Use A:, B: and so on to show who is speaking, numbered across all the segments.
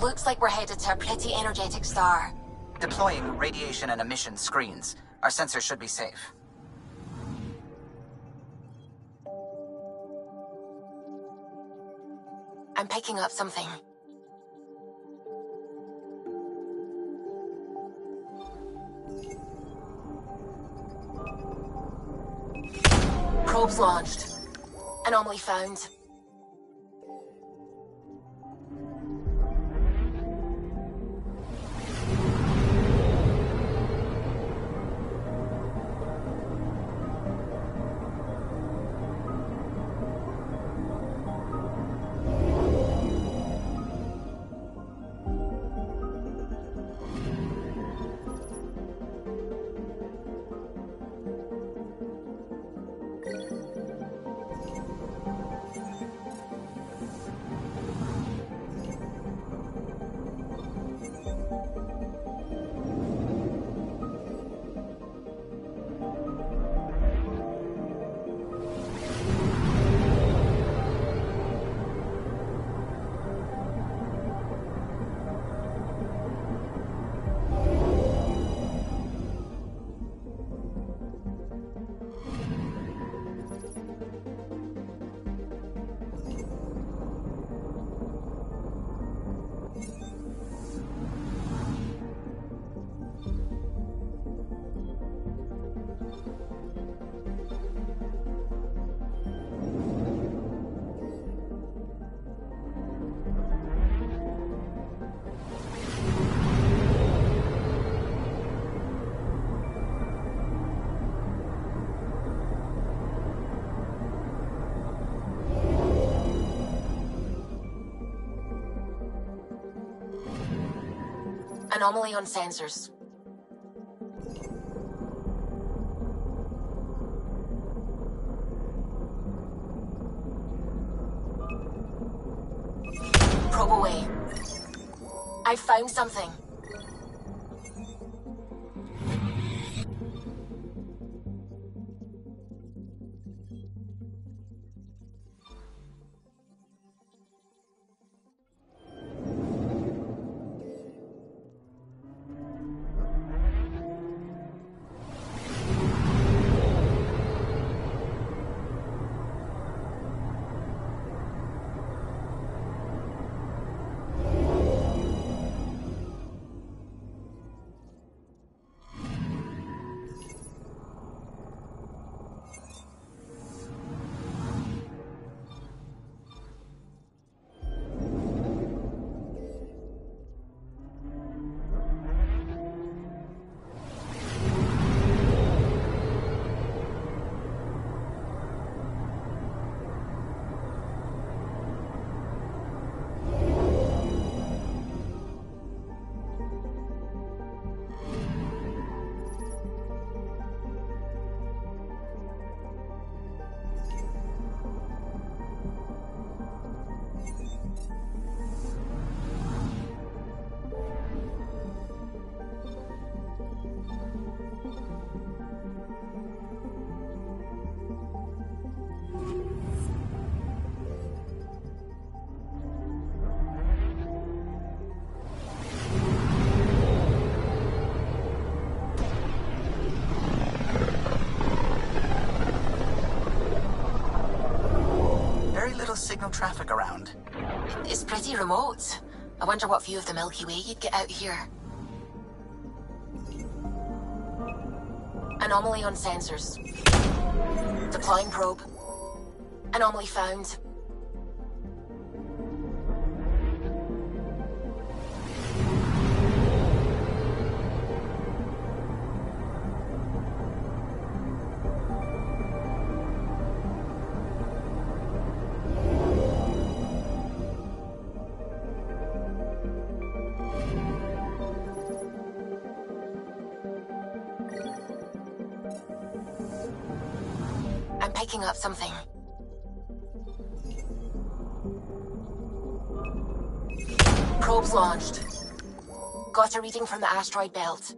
A: Looks like we're headed to a pretty energetic star.
B: Deploying radiation and emission screens. Our sensors should be safe.
A: I'm picking up something. Probes launched. Anomaly found. Anomaly on sensors. Probe away. I found something.
B: Signal traffic around.
A: It's pretty remote. I wonder what view of the Milky Way you'd get out here. Anomaly on sensors. Deploying probe. Anomaly found. I'm picking up something. Probes launched. Got a reading from the asteroid belt.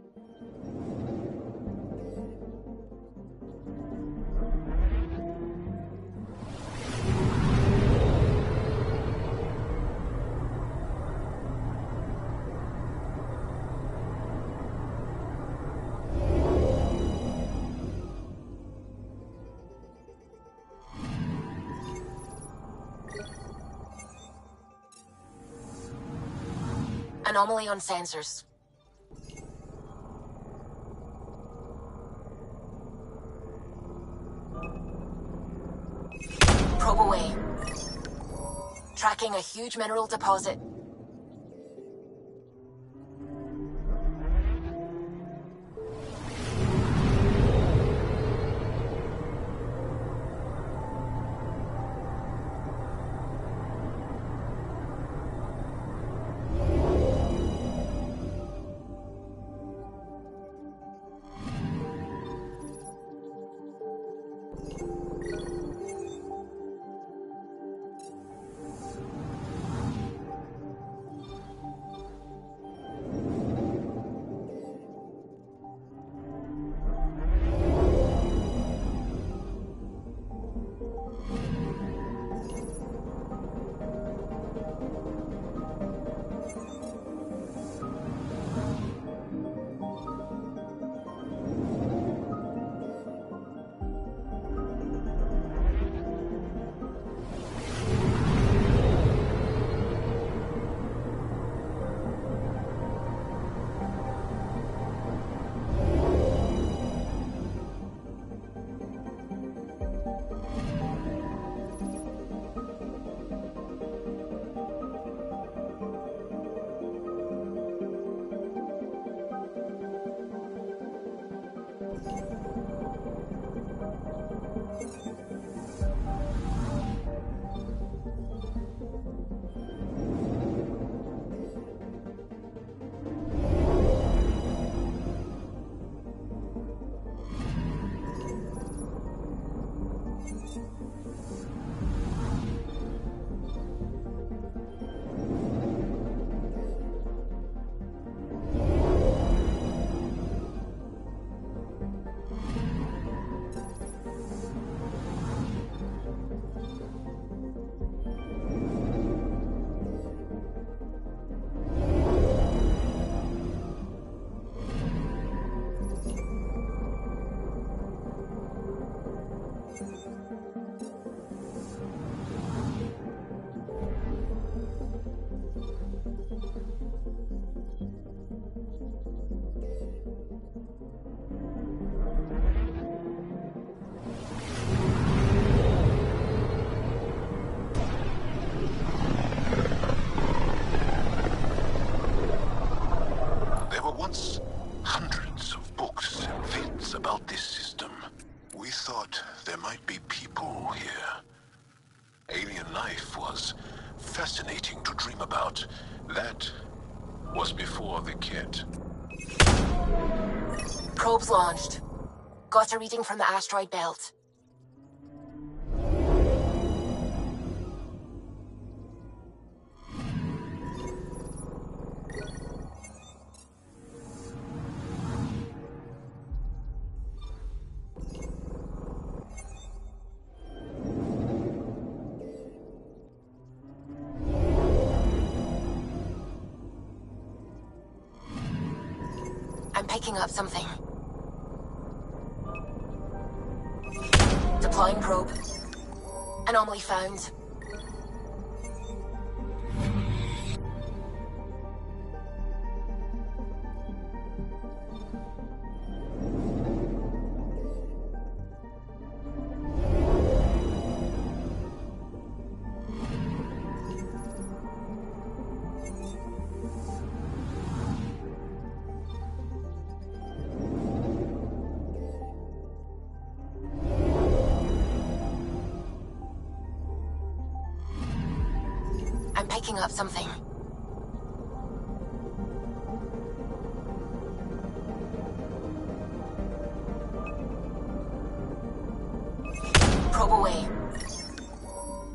A: Anomaly on sensors. Probe away. Tracking a huge mineral deposit.
C: Once hundreds of books and vids about this system. We thought there might be people here. Alien life was fascinating to dream about. That was before the kit.
A: Probes launched. Got a reading from the asteroid belt. I'm picking up something. Deploying probe. Anomaly found. I'm picking up something. Probe away.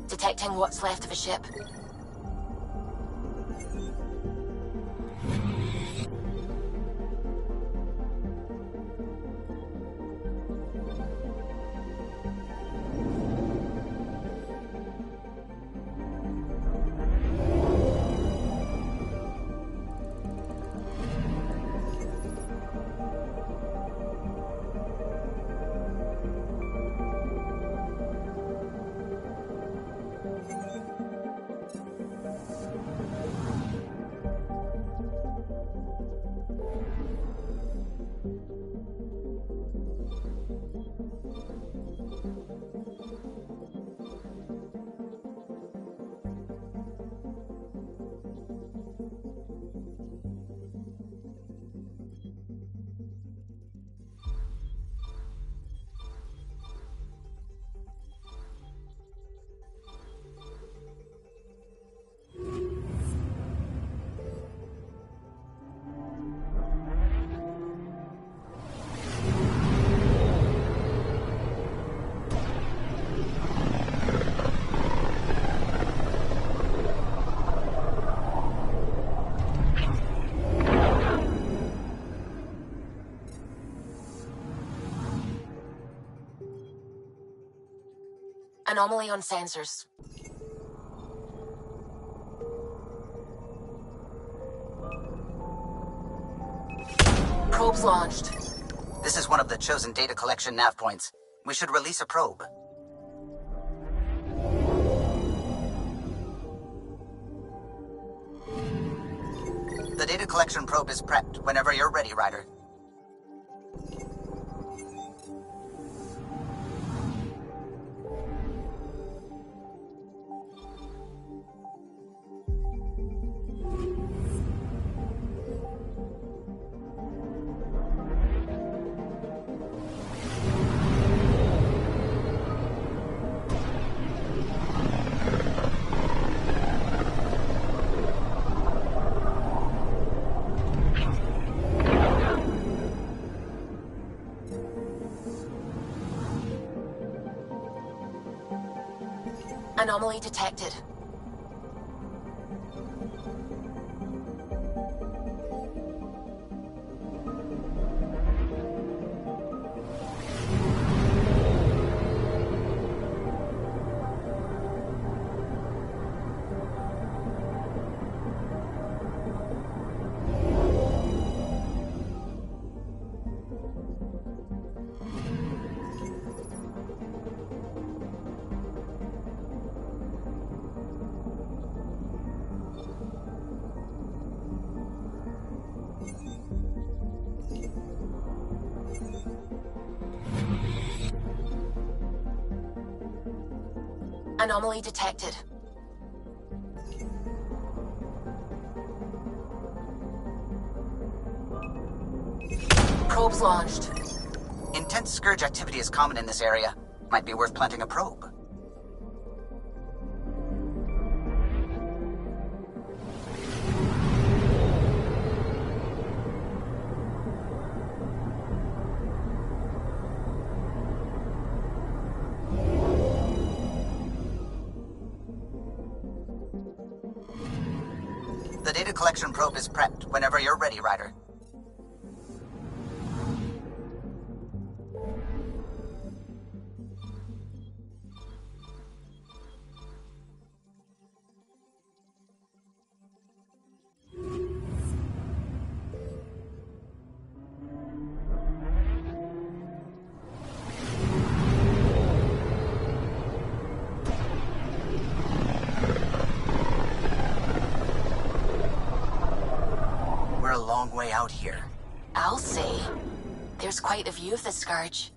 A: Detecting what's left of a ship. Anomaly on sensors. Probes launched.
B: This is one of the chosen data collection nav points. We should release a probe. The data collection probe is prepped whenever you're ready, Ryder.
A: Anomaly detected. Anomaly detected. Probes launched.
B: Intense scourge activity is common in this area. Might be worth planting a probe. The data collection probe is prepped whenever you're ready, Ryder. We're a long way out here.
A: I'll say. There's quite a view of the scourge.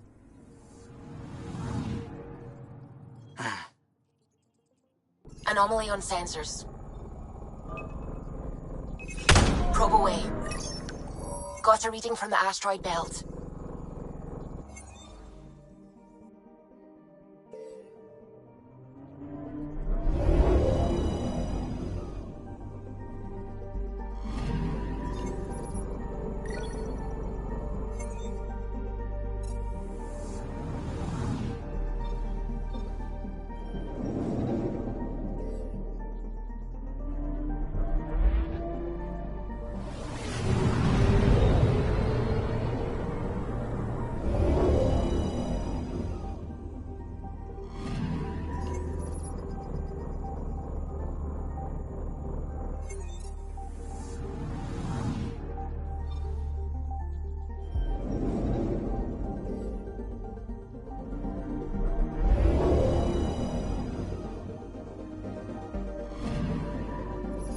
A: Anomaly on sensors. Probe away. Got a reading from the asteroid belt.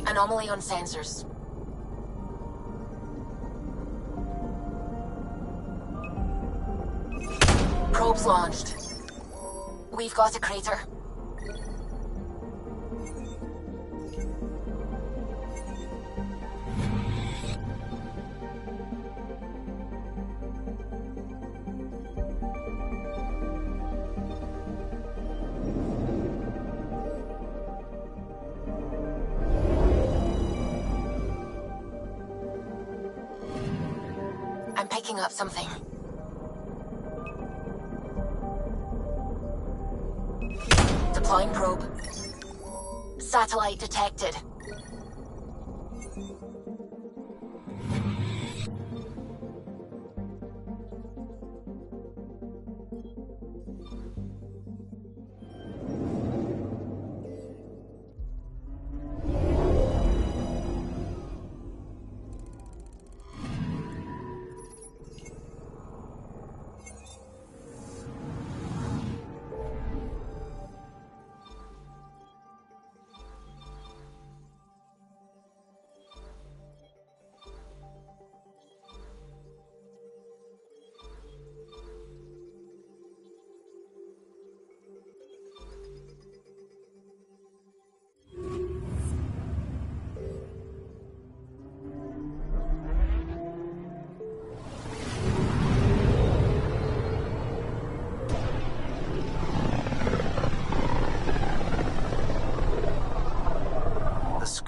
A: Anomaly on sensors. Probes launched. We've got a crater. I'm picking up something. Deploying probe. Satellite detected.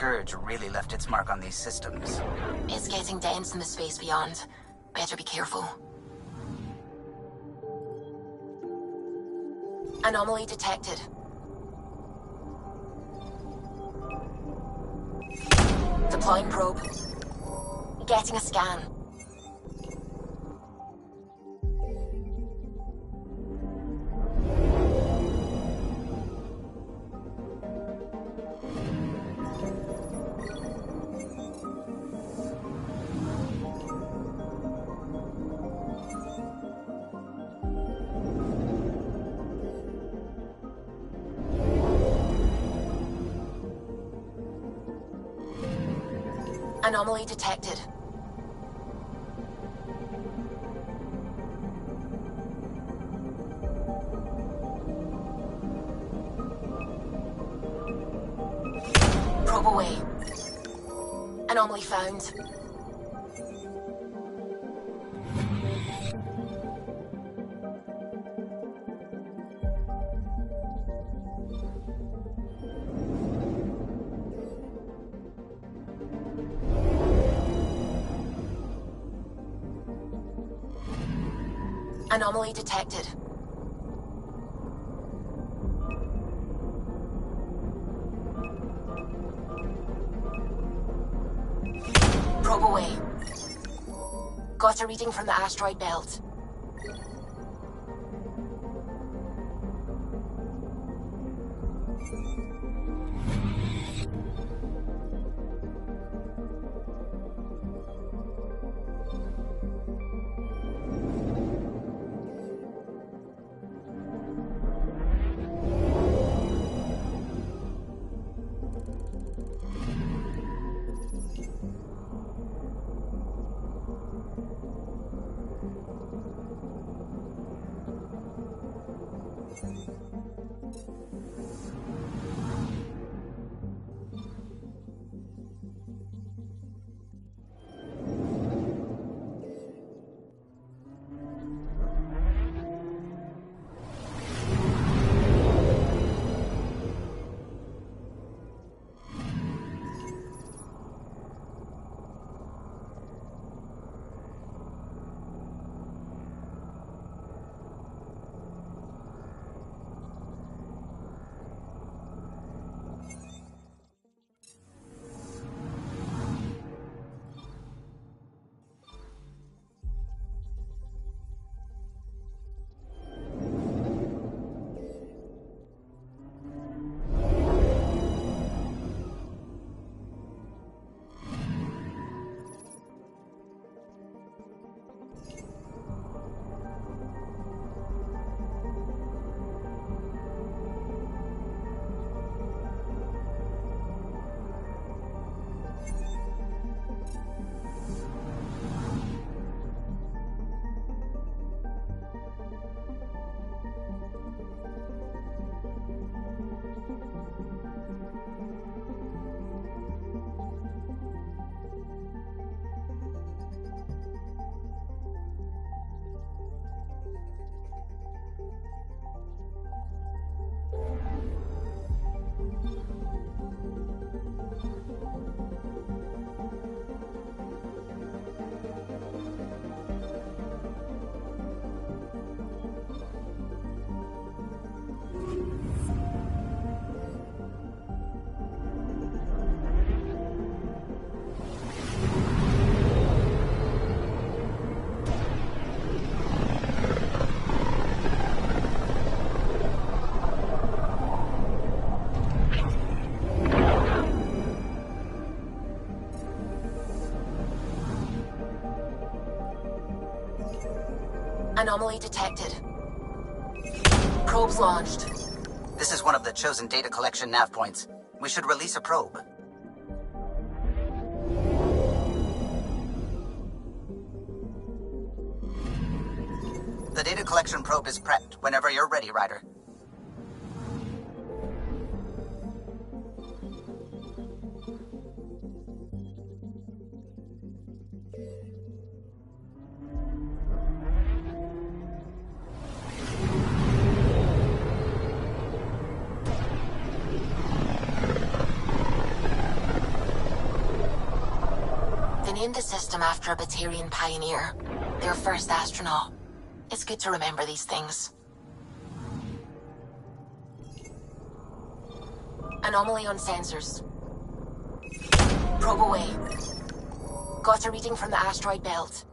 B: Scourge really left its mark on these systems.
A: It's getting dense in the space beyond. Better be careful. Anomaly detected. Deploying probe. Getting a scan. Anomaly detected. Probe away. Anomaly found. Anomaly detected. Probe away. Got a reading from the asteroid belt. Anomaly detected. Probes launched.
B: This is one of the chosen data collection nav points. We should release a probe. The data collection probe is prepped whenever you're ready, Ryder.
A: They named the system after a Batarian pioneer, their first astronaut. It's good to remember these things. Anomaly on sensors. Probe away. Got a reading from the asteroid belt.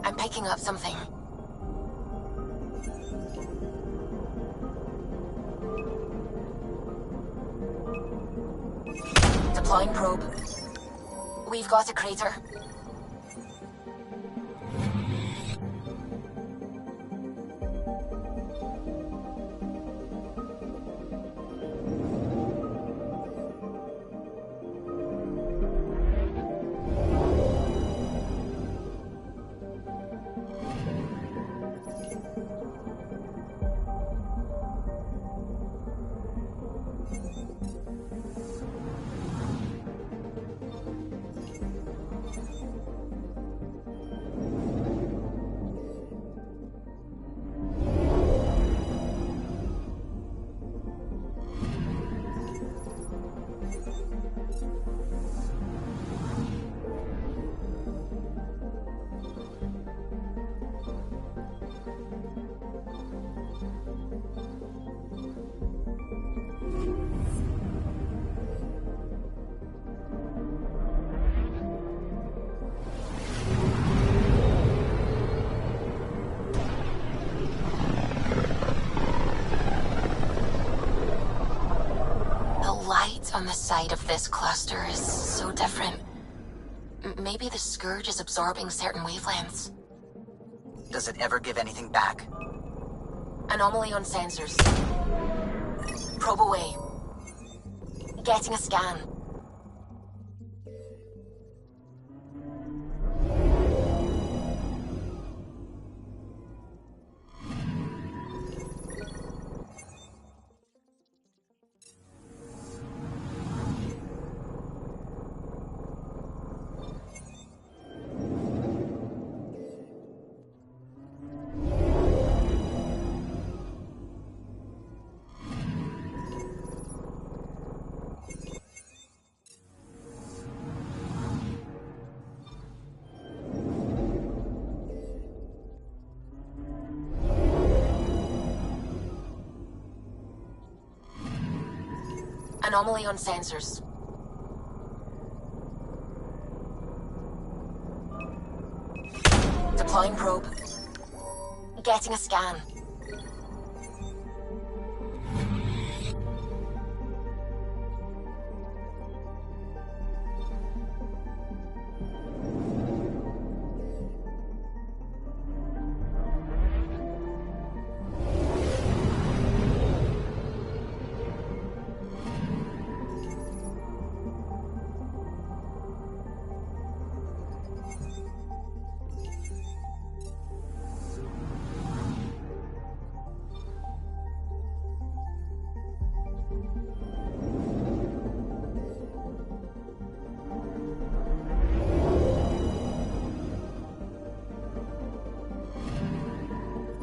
A: I'm picking up something. Deploying probe. We've got a crater. On the side of this cluster is so different. Maybe the Scourge is absorbing certain wavelengths.
B: Does it ever give anything back?
A: Anomaly on sensors. Probe away. Getting a scan. Anomaly on sensors. Deploying probe. Getting a scan.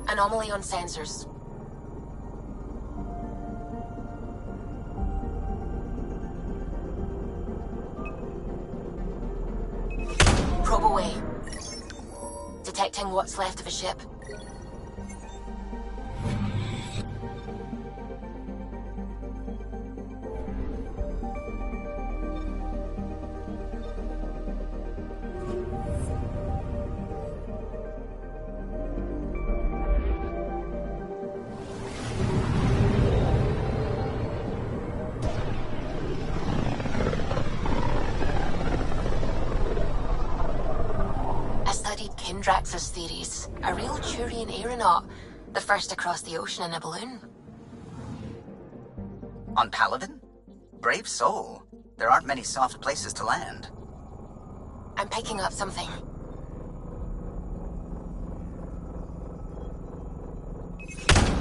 A: Anomaly on sensors. Probe away. Detecting what's left of a ship. Drax's theories. A real Turian aeronaut. The first to cross the ocean in a balloon.
B: On Paladin? Brave soul. There aren't many soft places to land.
A: I'm picking up something.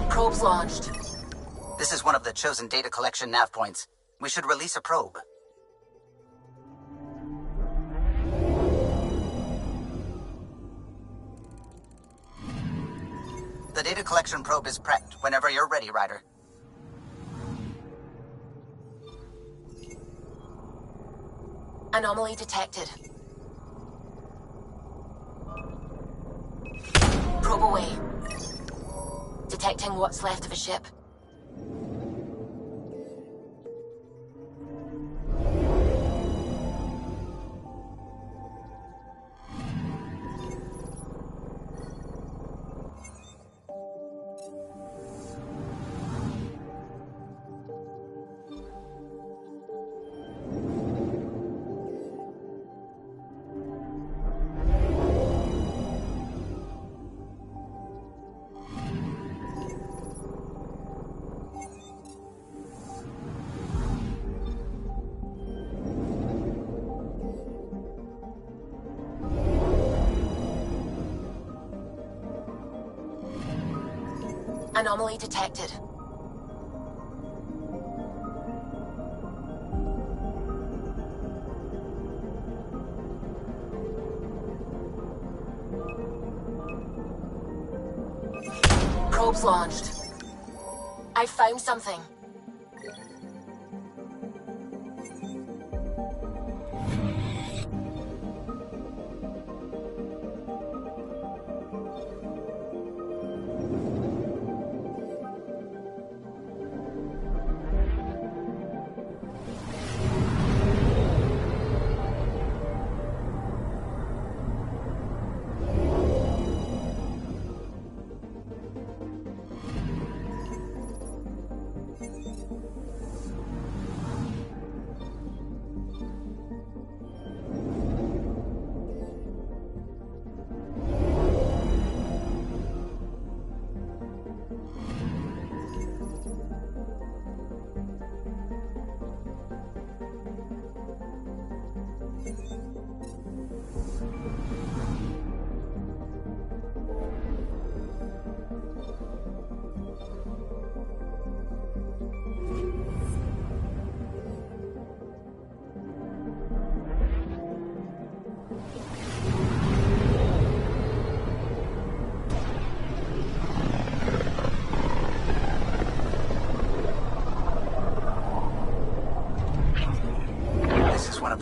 A: Probe's launched.
B: This is one of the chosen data collection nav points. We should release a probe. The data collection probe is prepped whenever you're ready, Ryder.
A: Anomaly detected. Probe away. Detecting what's left of a ship. Anomaly detected. Probe's launched. I found something.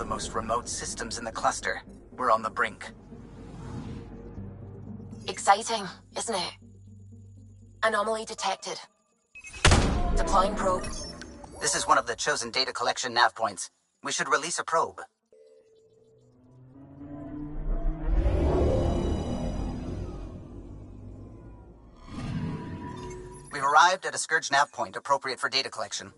B: Most remote systems in the cluster. We're on the brink.
A: Exciting, isn't it? Anomaly detected. Deploying probe.
B: This is one of the chosen data collection nav points. We should release a probe. We've arrived at a Scourge nav point appropriate for data collection.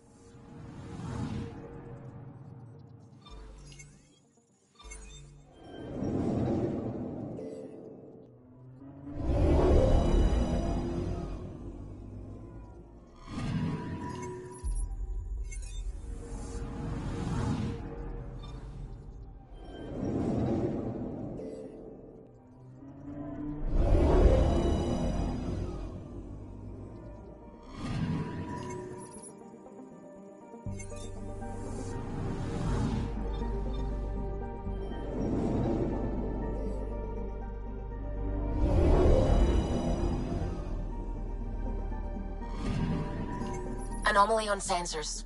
A: Anomaly on sensors.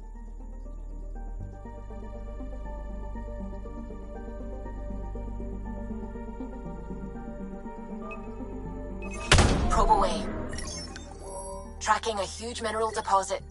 A: Probe away. Tracking a huge mineral deposit.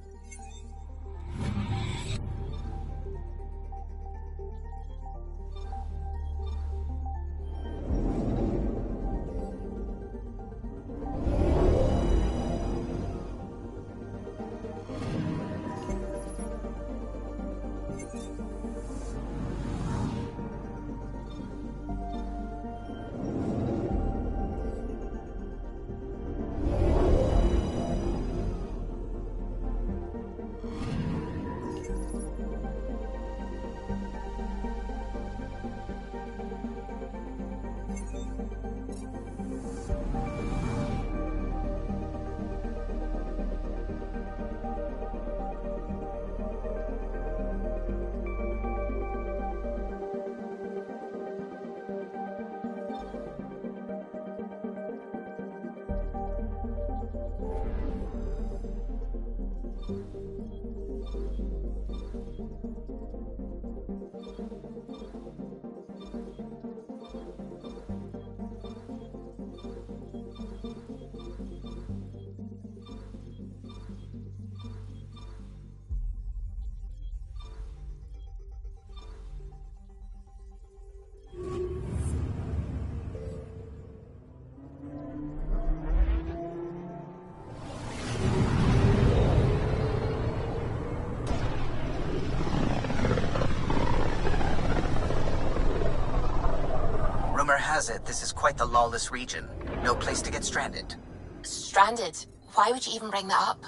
B: has it, this is quite the lawless region. No place to get stranded.
A: Stranded? Why would you even bring that up?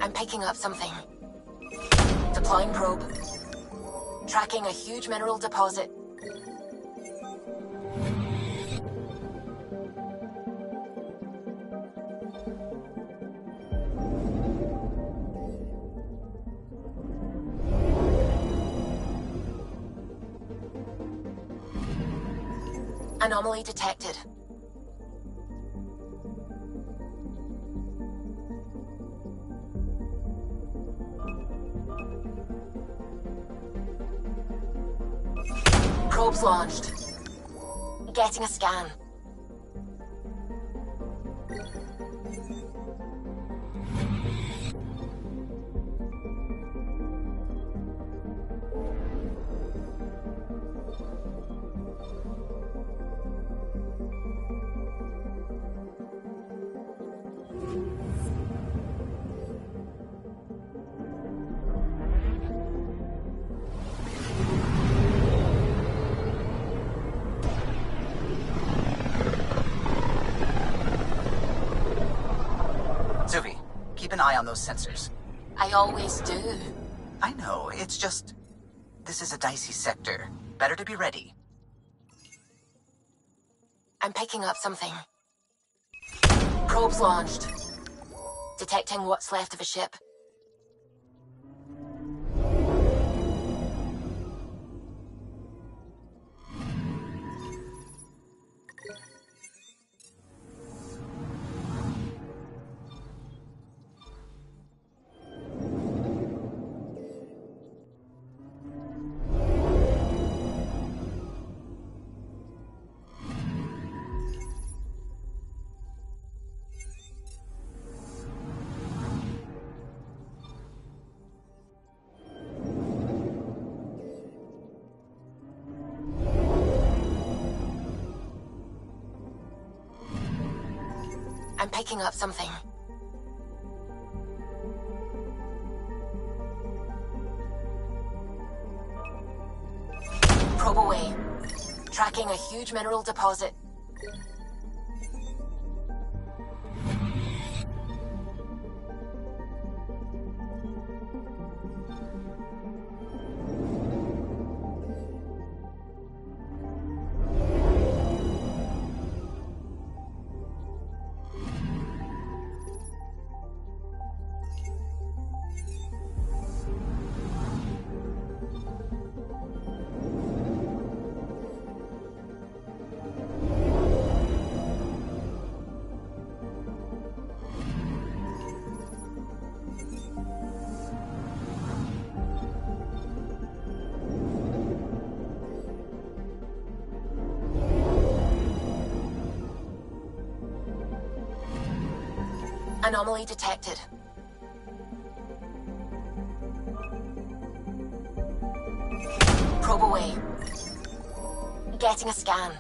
A: I'm picking up something. Deploying probe. Tracking a huge mineral deposit. Anomaly detected. Probes launched. Getting a scan.
B: Keep an eye on those sensors.
A: I always do.
B: I know, it's just... This is a dicey sector. Better to be ready.
A: I'm picking up something. Probes launched. Detecting what's left of a ship. I'm picking up something. Probe away. Tracking a huge mineral deposit. Anomaly detected. Probe away. Getting a scan.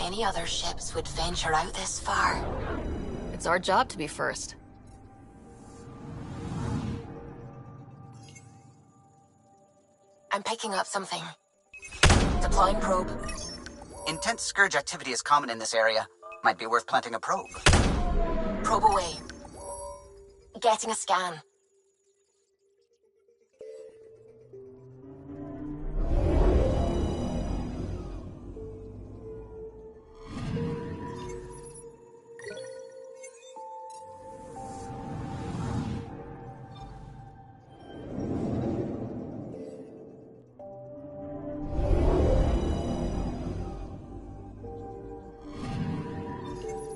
A: any other ships would venture out this far.
D: It's our job to be first.
A: I'm picking up something. Deploying probe.
B: Intense scourge activity is common in this area. Might be worth planting a probe.
A: Probe away. Getting a scan.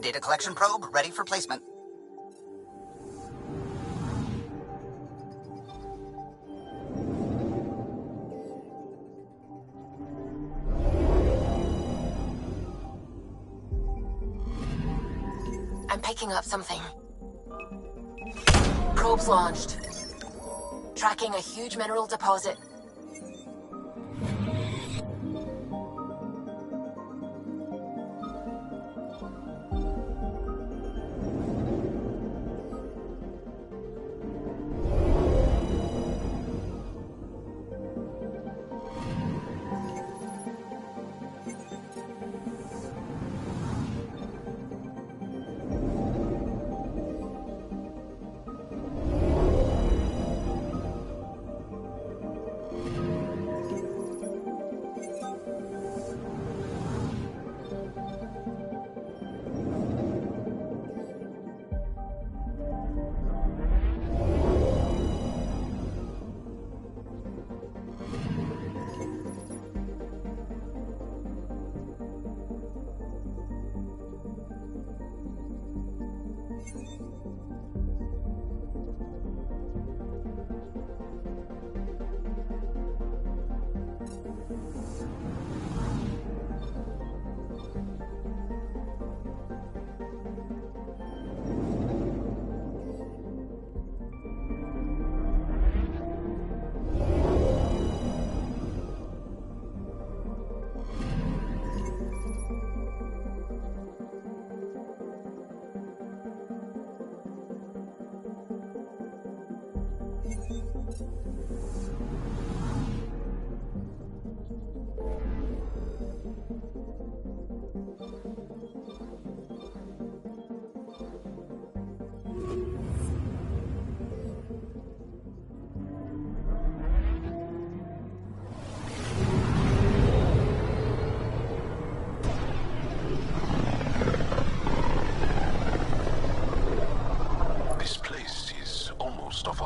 B: Data collection probe ready for placement.
A: I'm picking up something. Probes launched. Tracking a huge mineral deposit.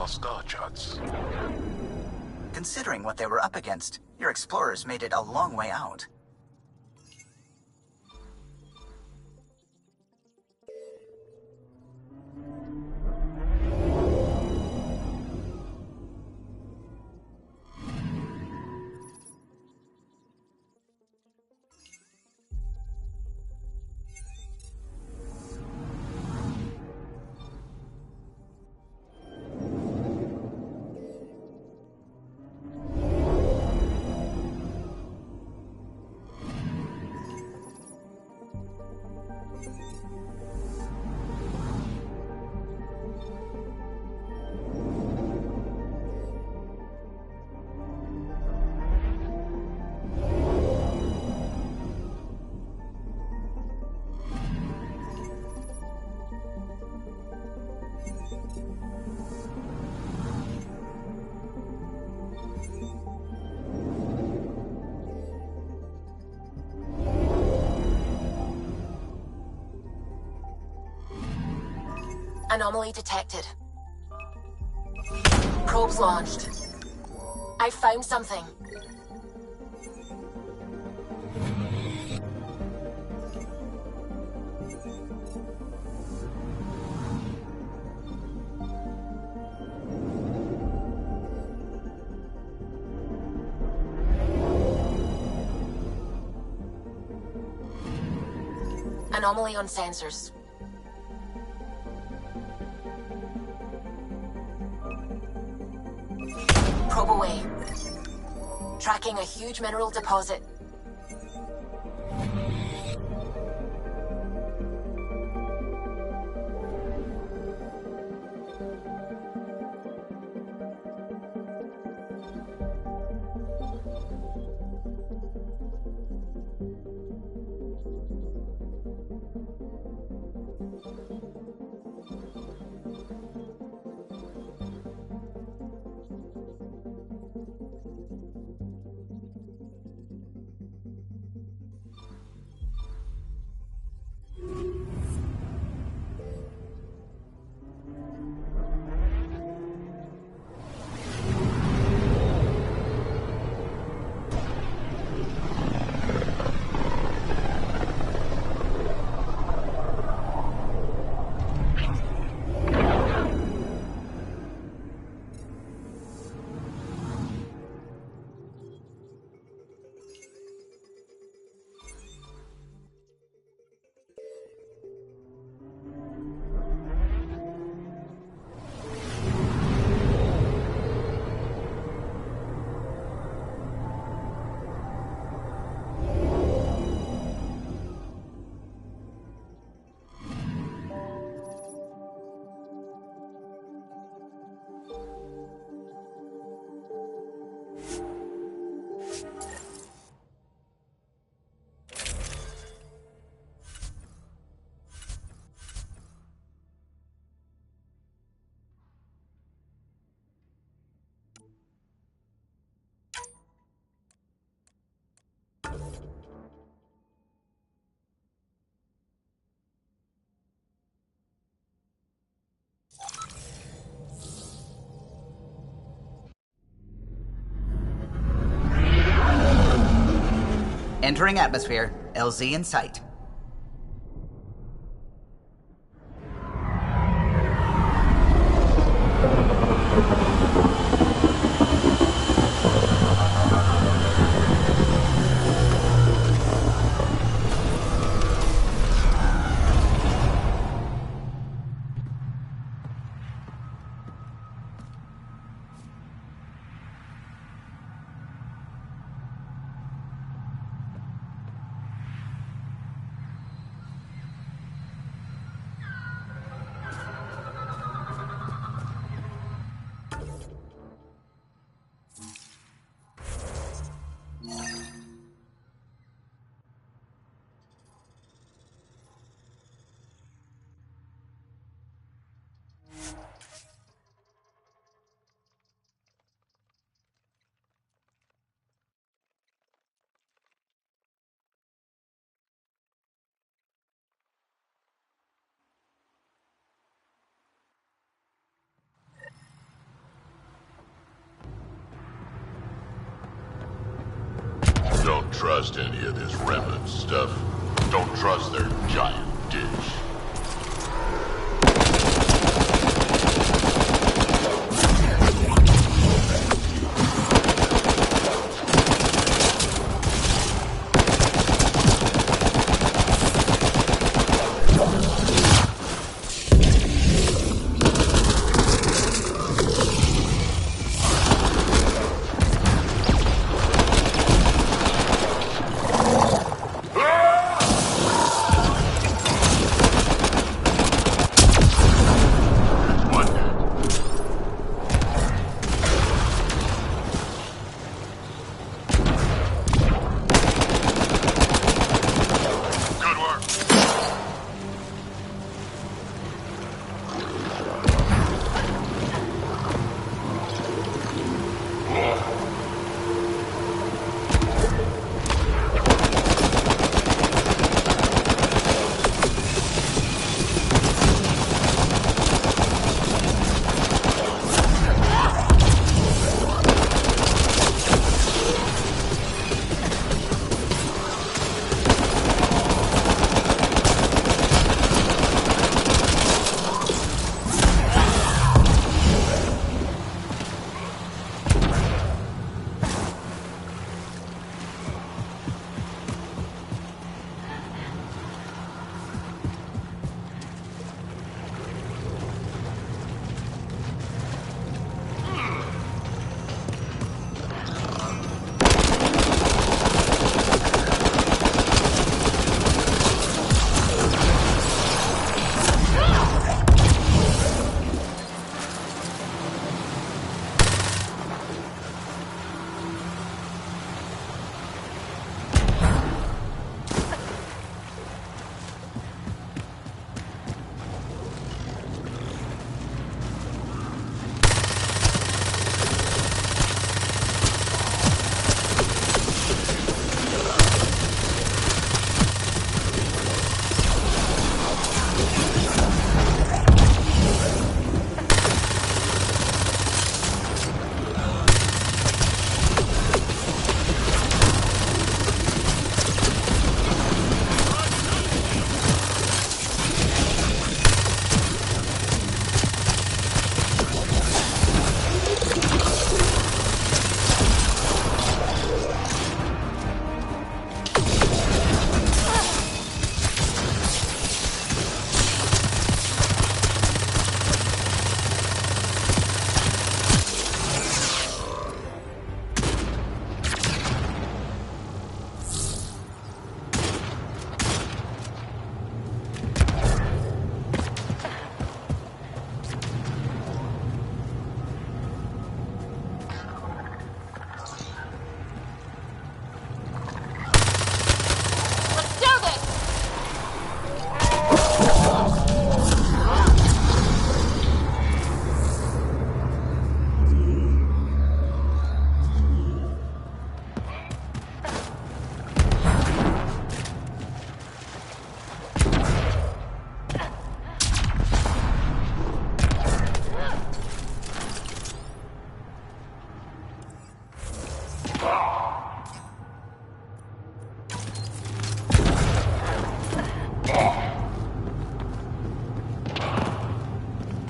C: Star charts.
B: Considering what they were up against, your explorers made it a long way out.
A: Anomaly detected. Probes launched. I found something. Anomaly on sensors. Probe away. Tracking a huge mineral deposit.
B: Entering atmosphere. LZ in sight.
C: Don't trust any of this remnant stuff. Don't trust their giant dish.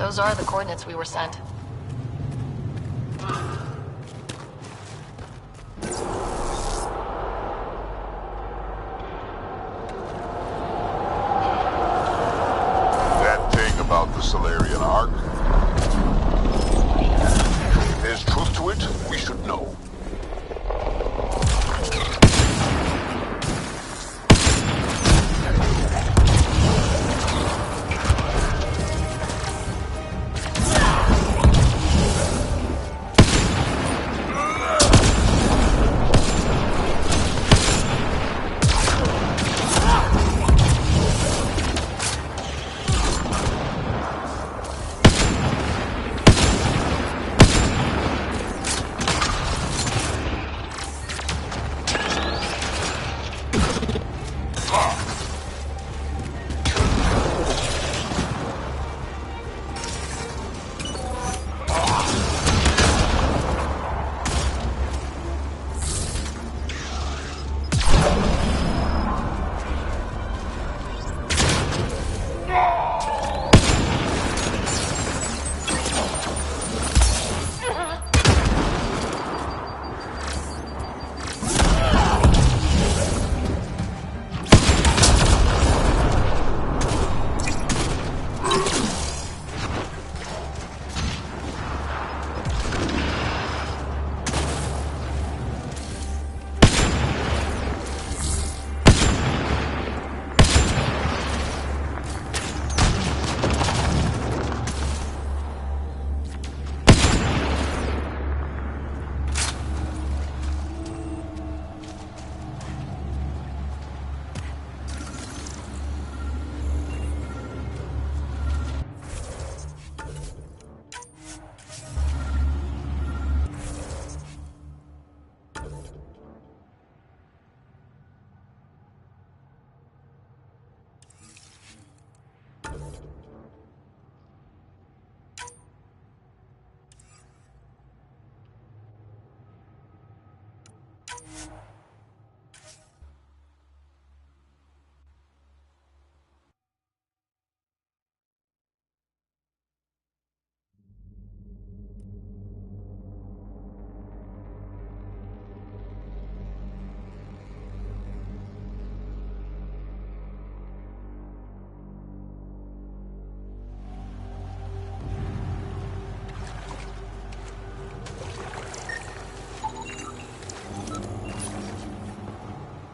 D: Those are the coordinates we were sent.
C: That thing about the Solarian Ark? If there's truth to it, we should know.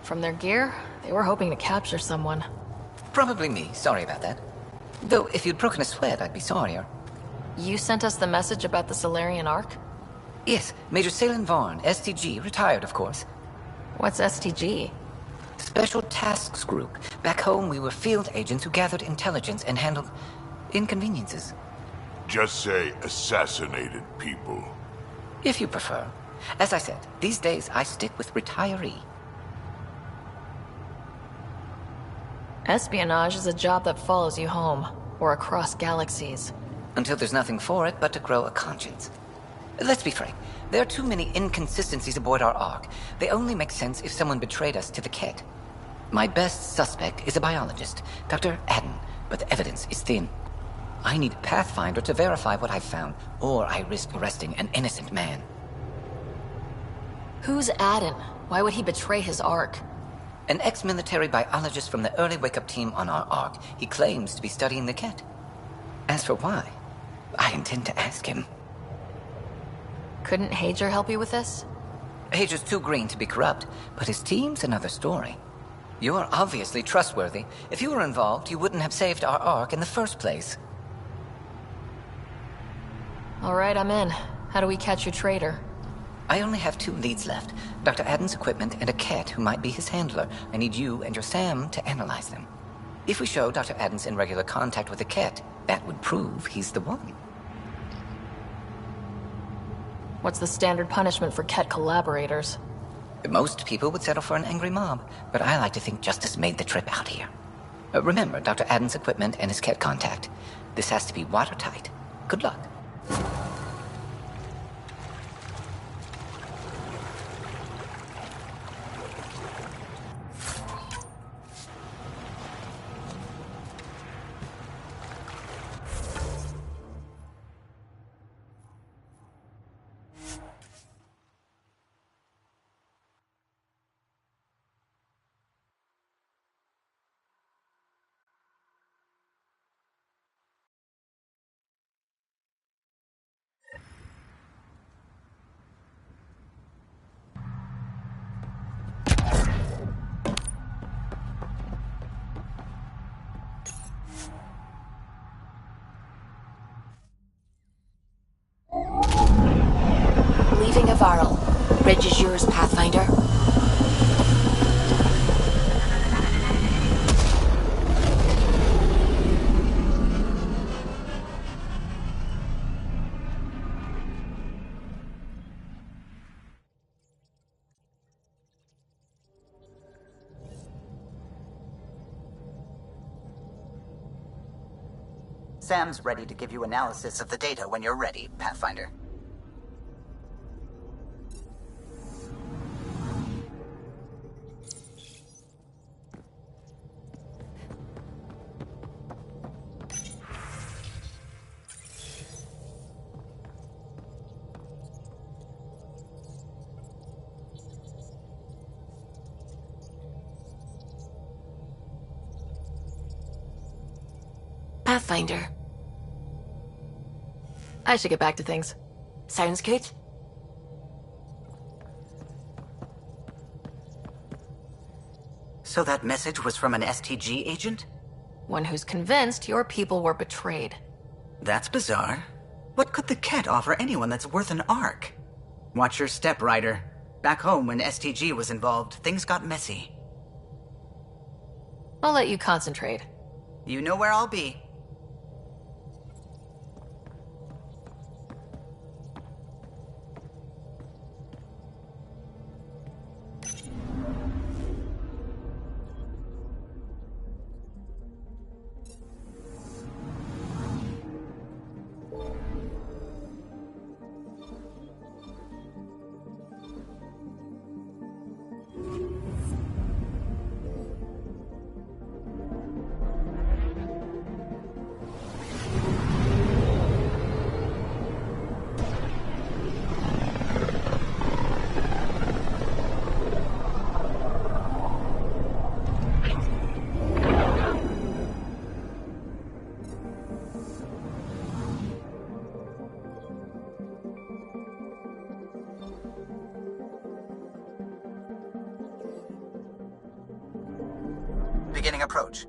D: From their gear, they were hoping to capture someone.
E: Probably me. Sorry about that. Though, if you'd broken a sweat, I'd be sorrier.
D: You sent us the message about the Solarian Ark?
E: Yes, Major Salen Vaughn, STG, retired, of course.
D: What's STG?
E: Special Tasks Group. Back home, we were field agents who gathered intelligence and handled inconveniences.
F: Just say assassinated people.
E: If you prefer. As I said, these days I stick with retiree.
D: Espionage is a job that follows you home, or across galaxies.
E: Until there's nothing for it but to grow a conscience. Let's be frank, there are too many inconsistencies aboard our Ark. They only make sense if someone betrayed us to the Ket. My best suspect is a biologist, Dr. Adden, but the evidence is thin. I need a Pathfinder to verify what I've found, or I risk arresting an innocent man.
D: Who's Adden? Why would he betray his Ark?
E: An ex-military biologist from the early wake-up team on our Ark. He claims to be studying the Ket. As for why, I intend to ask him.
D: Couldn't Hager help you with this?
E: Hager's too green to be corrupt, but his team's another story. You're obviously trustworthy. If you were involved, you wouldn't have saved our Ark in the first place.
D: All right, I'm in. How do we catch your traitor?
E: I only have 2 leads left. Dr. Adden's equipment and a Ket who might be his handler. I need you and your Sam to analyze them. If we show Dr. Adden's in regular contact with the Ket, that would prove he's the one.
D: What's the standard punishment for Ket collaborators?
E: Most people would settle for an angry mob, but I like to think justice made the trip out here. Remember Dr. Adden's equipment and his Ket contact. This has to be watertight. Good luck.
A: Farrell. Bridge is yours, Pathfinder.
B: Sam's ready to give you analysis of the data when you're ready, Pathfinder.
A: Pathfinder.
D: I should get back to things.
A: Sounds good.
B: So that message was from an STG agent?
D: One who's convinced your people were betrayed.
B: That's bizarre. What could the Ket offer anyone that's worth an arc? Watch your step, Ryder. Back home, when STG was involved, things got messy.
D: I'll let you concentrate.
B: You know where I'll be. Beginning approach.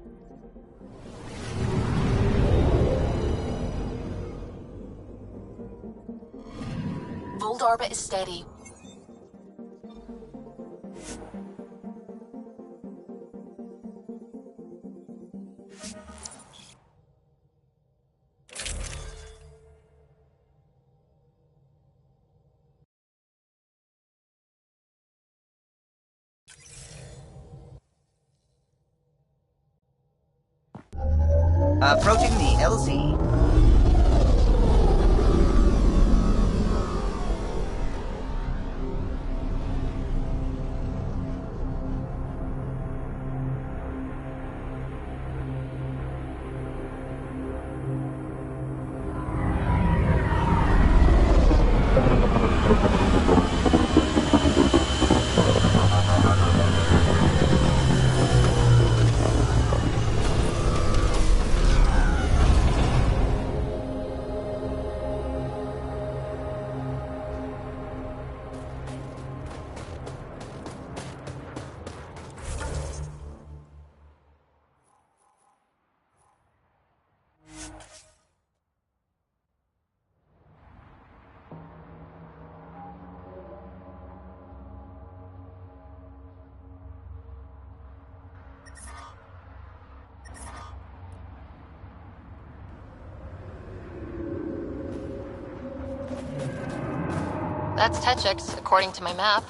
A: Bold orbit is steady.
B: Approaching the LZ.
D: That's Techix, according to my map.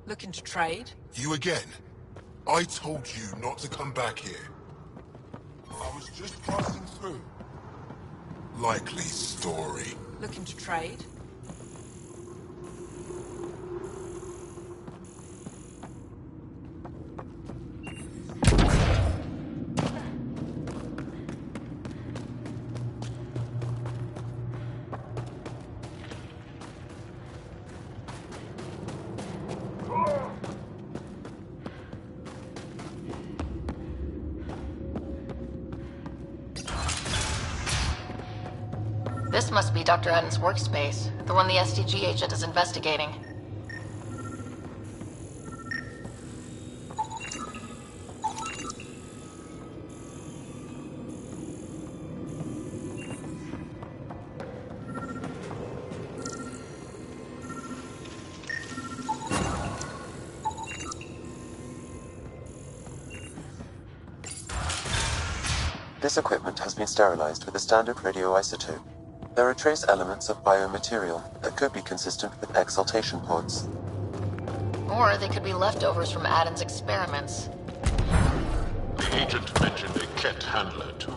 G: Looking to trade?
F: You again? I told you not to come back here. I was just passing through. Likely story.
G: Looking to trade?
D: This must be Dr. Adden's workspace, the one the SDG agent is investigating.
H: This equipment has been sterilized with a standard radioisotope. There are trace elements of biomaterial that could be consistent with exaltation pods.
D: Or they could be leftovers from Aden's experiments.
C: The agent mentioned a Ket handler, too.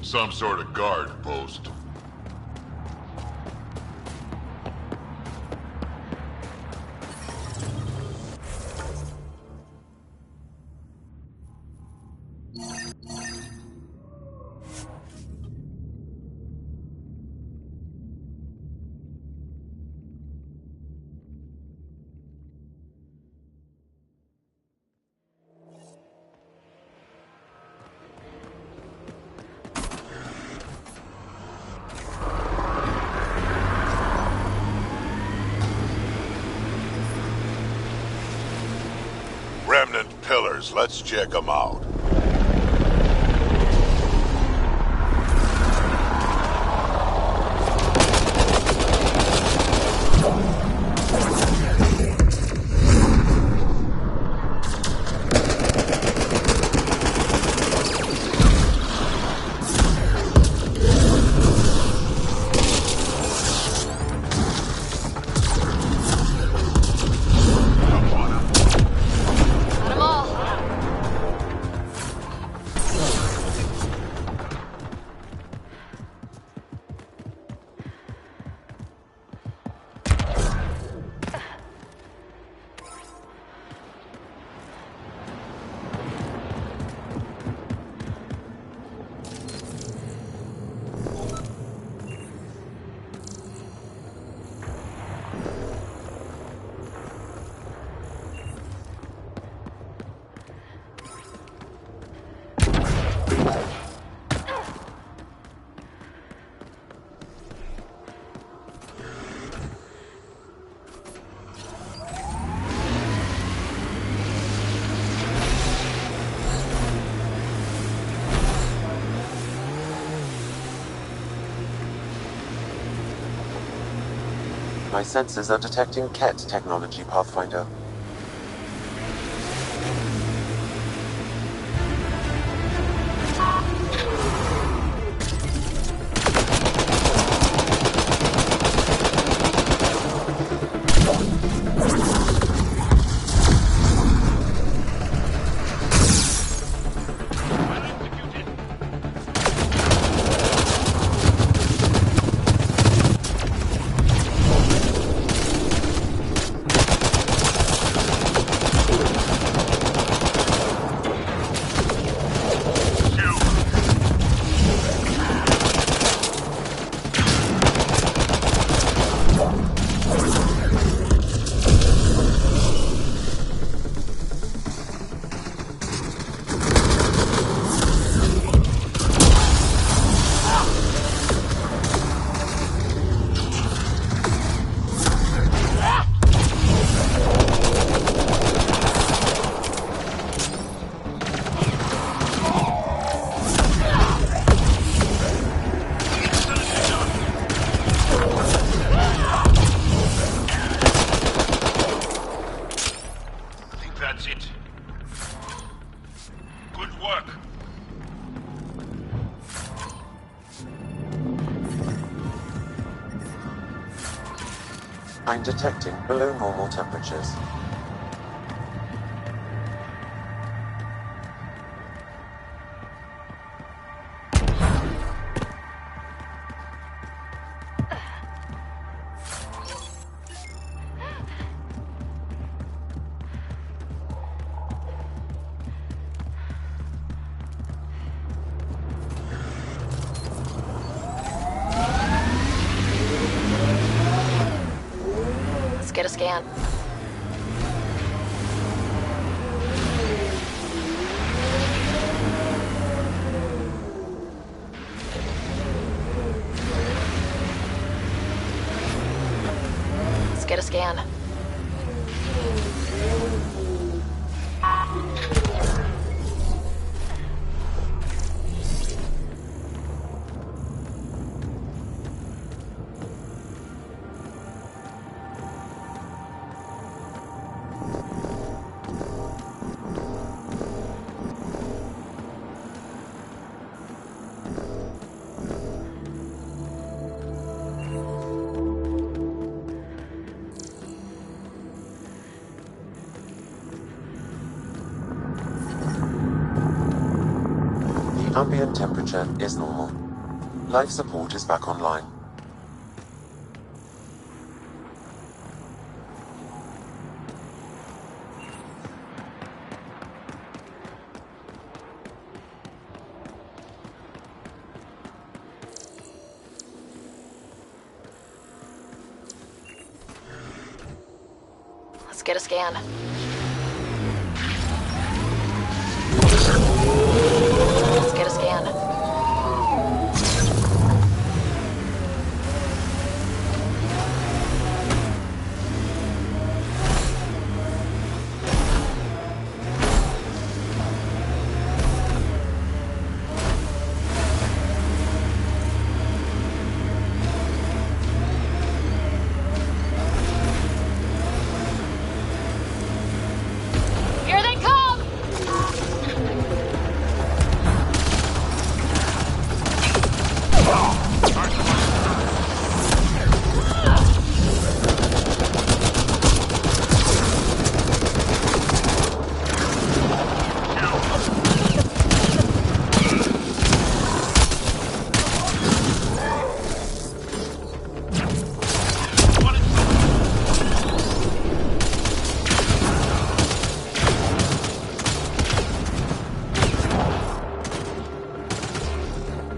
C: Some sort of guard post. Remnant pillars, let's check them out.
H: My sensors are detecting Ket technology, Pathfinder. I'm detecting below normal temperatures.
D: Let's get a scan. Let's get a scan.
H: Ambient temperature is normal. Life support is back online.
D: Let's get a scan. Let's get a scan. Here they come!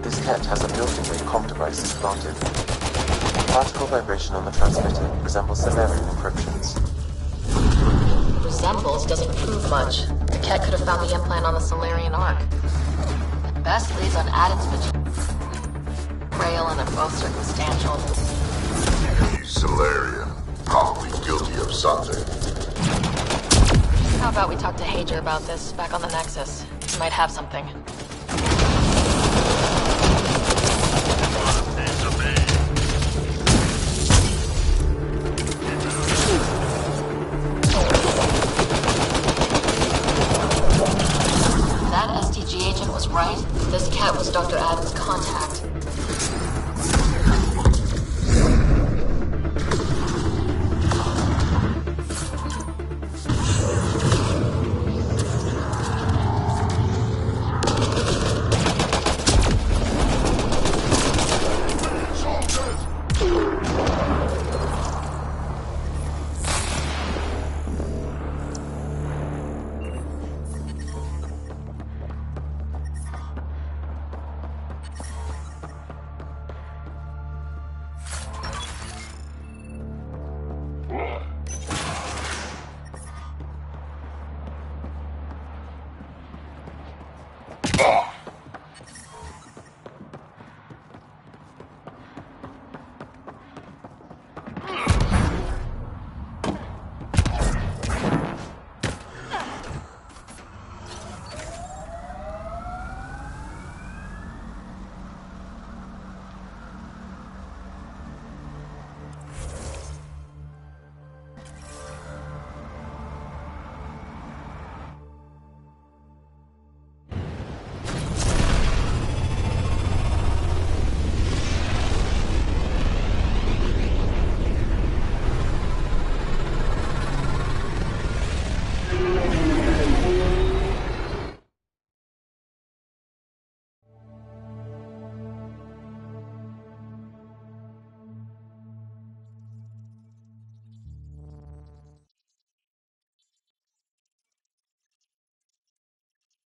H: This cat has a built-in comm device implanted. Particle vibration on the transmitter resembles Solarian encryptions.
D: Resembles doesn't prove much. The cat could have found the implant on the Solarian Ark. At best leads on Adam's betrayal, and they're both circumstantial.
F: He's Solarian. Probably guilty of something.
D: How about we talk to Hager about this back on the Nexus? He might have something. That STG agent was right. This cat was Dr. Adams' contact.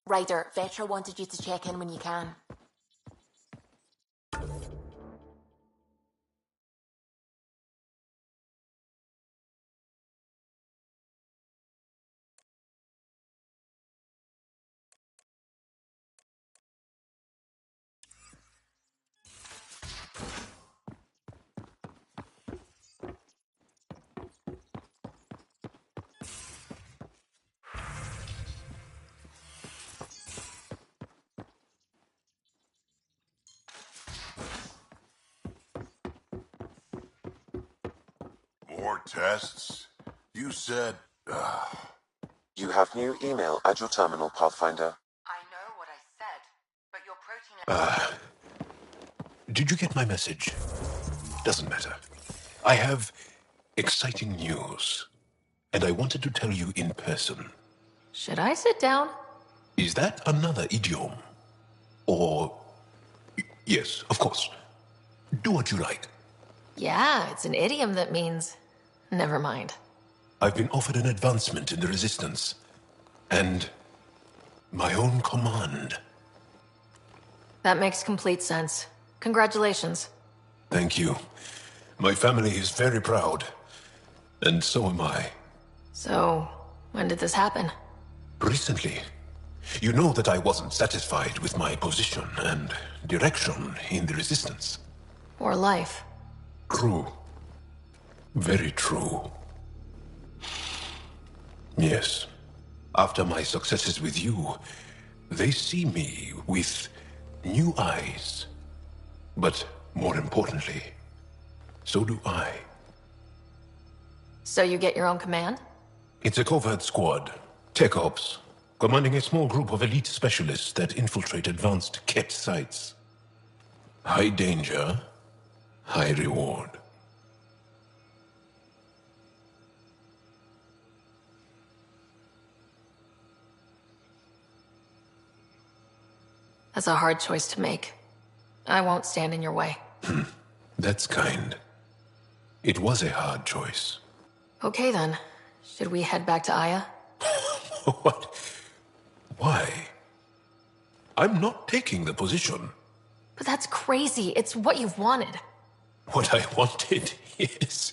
A: Ryder, Vetra wanted you to check in when you can.
F: More tests? You said...
H: You have new email at your terminal, Pathfinder.
I: I know what I said, but your protein...
J: Did you get my message? Doesn't matter. I have exciting news, and I wanted to tell you in person.
D: Should I sit down?
J: Is that another idiom? Or... Yes, of course. Do what you like.
D: Yeah, it's an idiom that means... Never mind.
J: I've been offered an advancement in the Resistance. And... my own command.
D: That makes complete sense. Congratulations.
J: Thank you. My family is very proud. And so am I.
D: So, when did this happen?
J: Recently. You know that I wasn't satisfied with my position and direction in the Resistance.
D: Or life.
J: True. Very true. Yes. After my successes with you, they see me with new eyes. But more importantly, so do I.
D: So you get your own command?
J: It's a covert squad, Tech Ops, commanding a small group of elite specialists that infiltrate advanced Ket sites. High danger, high reward.
D: That's a hard choice to make. I won't stand in your way.
J: That's kind. It was a hard choice.
D: Okay then. Should we head back to Aya?
J: What? Why? I'm not taking the position.
D: But that's crazy. It's what you've wanted.
J: What I wanted, yes.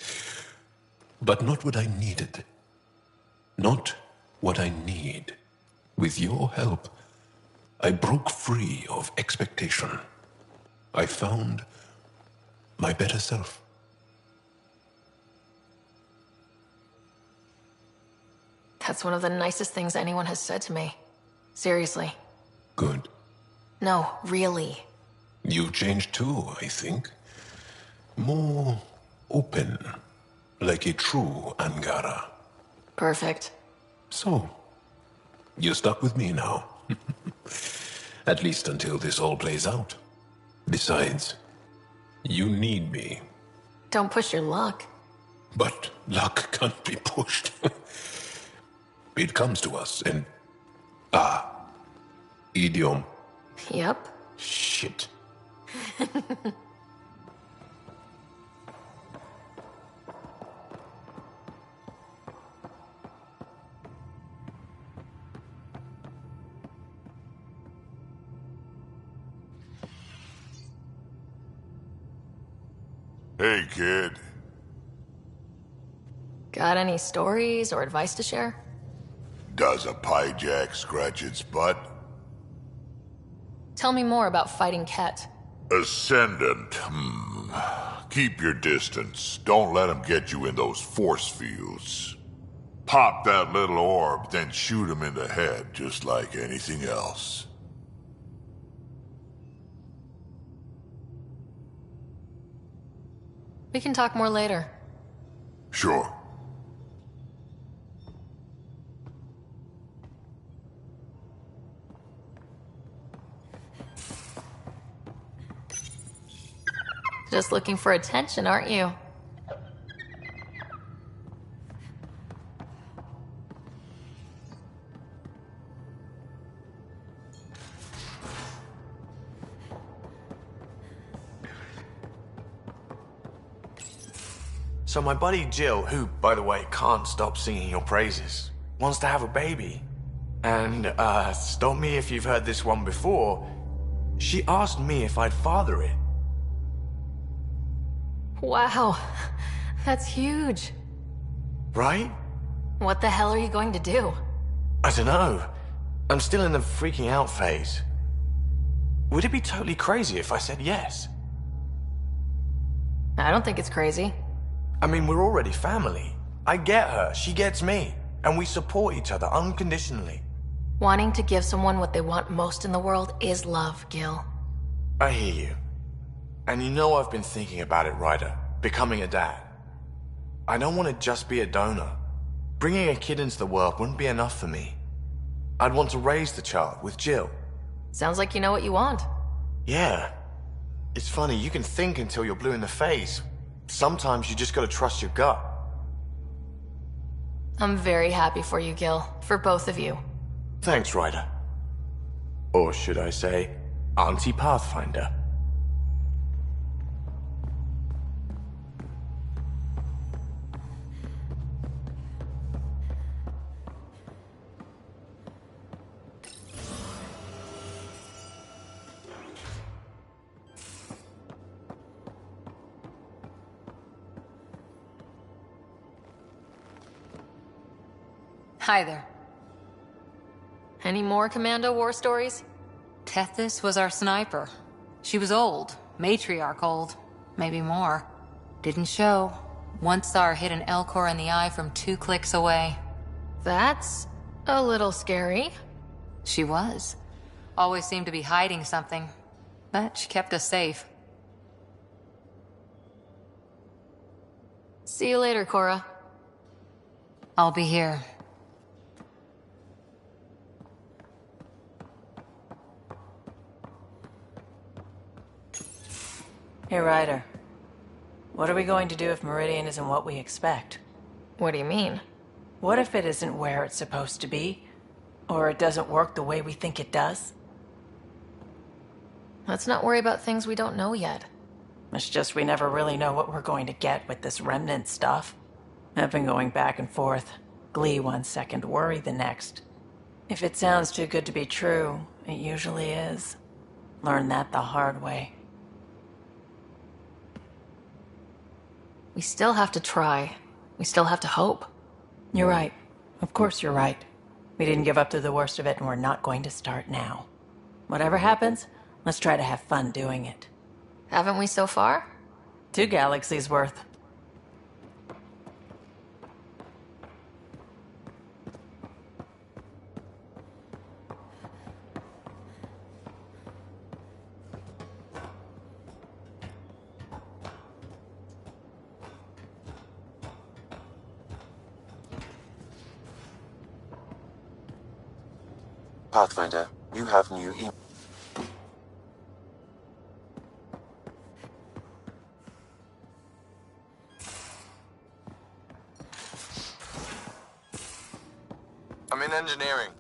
J: But not what I needed. Not what I need. With your help, I broke free of expectation. I found my better self.
D: That's one of the nicest things anyone has said to me. Seriously.
J: Good.
D: No, really.
J: You changed too, I think. More open, like a true Angara.
D: Perfect.
J: So, you're stuck with me now. At least until this all plays out. Besides, you need me.
D: Don't push your luck.
J: But luck can't be pushed. It comes to us and... idiom.
D: Yep.
J: Shit.
C: Hey, kid.
D: Got any stories or advice to share?
C: Does a pie jack scratch its butt?
D: Tell me more about fighting Ket.
C: Ascendant. Keep your distance. Don't let him get you in those force fields. Pop that little orb, then shoot him in the head, just like anything else.
D: We can talk more later.
C: Sure.
D: Just looking for attention, aren't you?
K: So my buddy Jill, who, by the way, can't stop singing your praises, wants to have a baby. And, stop me if you've heard this one before, she asked me if I'd father it.
D: Wow. That's huge.
K: Right?
D: What the hell are you going to do?
K: I don't know. I'm still in the freaking out phase. Would it be totally crazy if I said yes?
D: I don't think it's crazy.
K: I mean, we're already family. I get her, she gets me, and we support each other unconditionally.
D: Wanting to give someone what they want most in the world is love, Gil.
K: I hear you. And you know I've been thinking about it, Ryder. Becoming a dad. I don't want to just be a donor. Bringing a kid into the world wouldn't be enough for me. I'd want to raise the child with Jill.
D: Sounds like you know what you want.
K: Yeah. It's funny, you can think until you're blue in the face. Sometimes you just gotta trust your gut.
D: I'm very happy for you, Gil. For both of you.
K: Thanks, Ryder. Or should I say, Auntie Pathfinder.
D: Hi there. Any more Commando war stories? Tethys was our sniper. She was old, matriarch old, maybe more. Didn't show. Once saw her hit an Elcor in the eye from 2 clicks away. That's a little scary. She was. Always seemed to be hiding something, but she kept us safe. See you later, Cora. I'll be here.
L: Hey, Ryder. What are we going to do if Meridian isn't what we expect?
D: What do you mean?
L: What if it isn't where it's supposed to be? Or it doesn't work the way we think it does?
D: Let's not worry about things we don't know yet.
L: It's just we never really know what we're going to get with this remnant stuff. I've been going back and forth. Glee 1 second, worry the next. If it sounds too good to be true, it usually is. Learned that the hard way.
D: We still have to try. We still have to hope.
L: You're right. Of course you're right. We didn't give up to the worst of it, and we're not going to start now. Whatever happens, let's try to have fun doing it.
D: Haven't we so far?
L: 2 galaxies worth.
H: Pathfinder, you have new
K: I'm in engineering.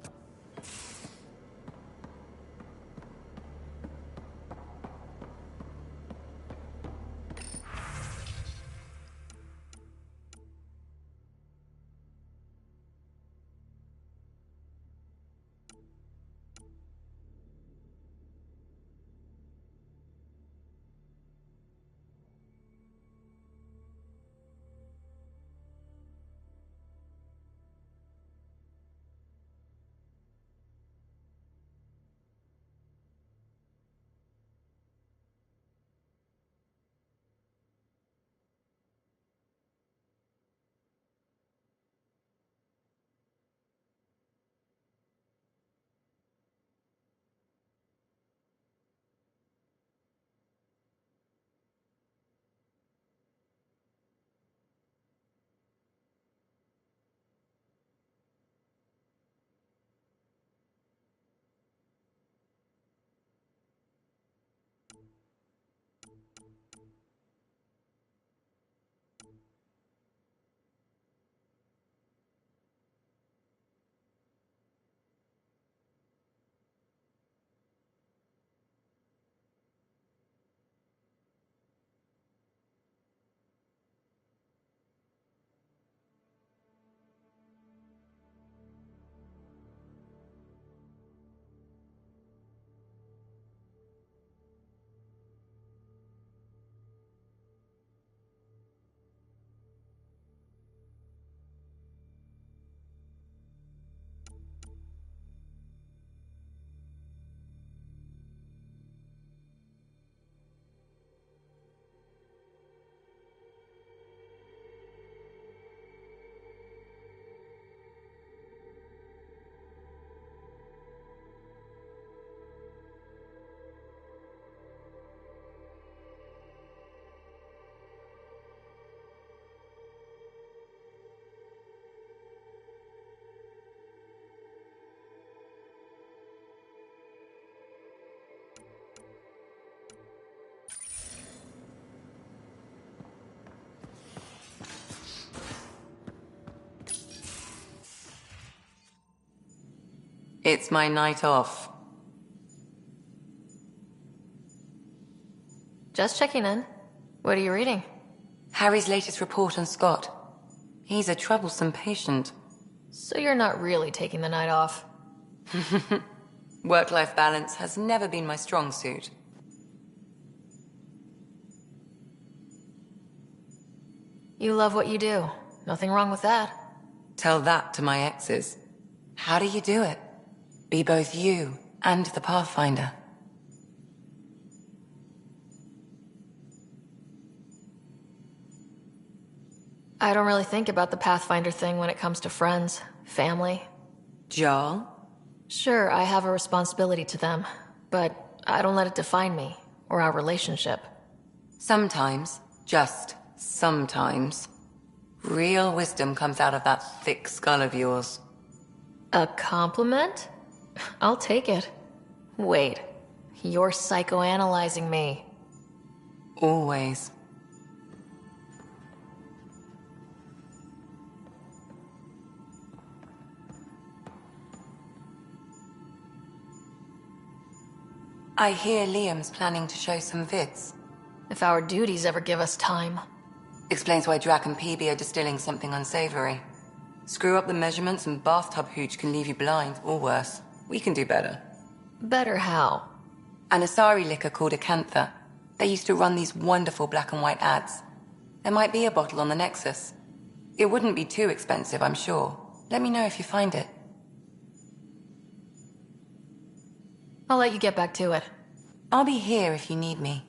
L: It's my night off.
D: Just checking in. What are you reading?
E: Harry's latest report on Scott. He's a troublesome patient.
D: So you're not really taking the night off?
E: Work-life balance has never been my strong suit.
D: You love what you do. Nothing wrong with that.
E: Tell that to my exes. How do you do it? Be both you and the Pathfinder.
D: I don't really think about the Pathfinder thing when it comes to friends, family.
E: Jaal?
D: Sure, I have a responsibility to them, but I don't let it define me, or our relationship.
E: Sometimes, just sometimes, real wisdom comes out of that thick skull of yours.
D: A compliment? I'll take it. Wait, you're psychoanalyzing me.
E: Always. I hear Liam's planning to show some vids.
D: If our duties ever give us time.
E: Explains why Drac and PB are distilling something unsavory. Screw up the measurements and bathtub hooch can leave you blind, or worse. We can do better.
D: Better how?
E: An Asari liquor called Acantha. They used to run these wonderful black and white ads. There might be a bottle on the Nexus. It wouldn't be too expensive, I'm sure. Let me know if you find it.
D: I'll let you get back to it.
E: I'll be here if you need me.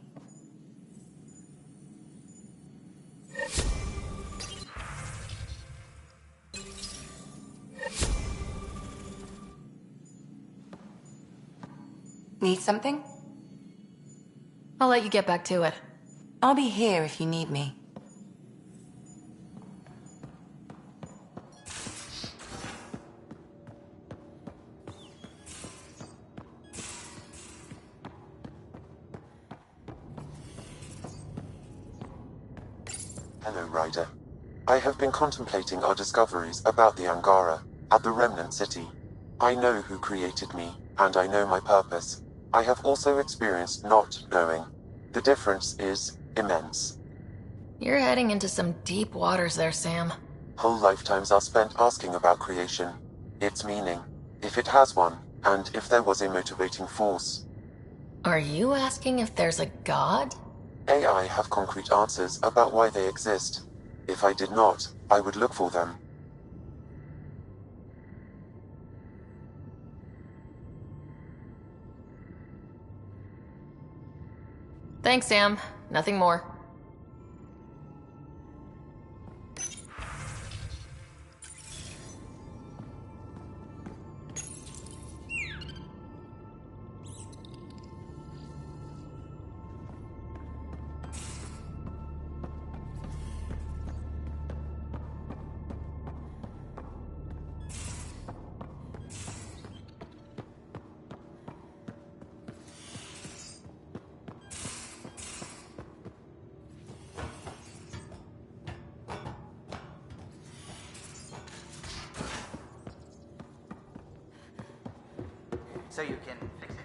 E: Need something?
D: I'll let you get back to it.
E: I'll be here if you need me.
H: Hello, Ryder. I have been contemplating our discoveries about the Angara at the Remnant City. I know who created me, and I know my purpose. I have also experienced not knowing. The difference is immense.
D: You're heading into some deep waters there, Sam.
H: Whole lifetimes are spent asking about creation, its meaning, if it has one, and if there was a motivating force.
D: Are you asking if there's a god?
H: AI have concrete answers about why they exist. If I did not, I would look for them.
D: Thanks, Sam. Nothing more.
B: So you can fix it.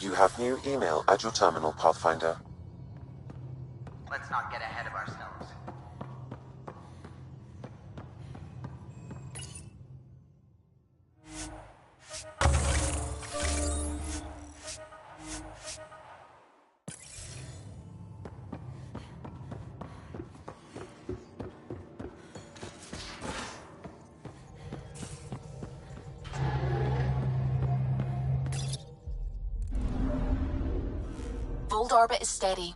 H: You have new email at your terminal, Pathfinder.
B: Let's not get ahead of ourselves.
A: Fold orbit is steady.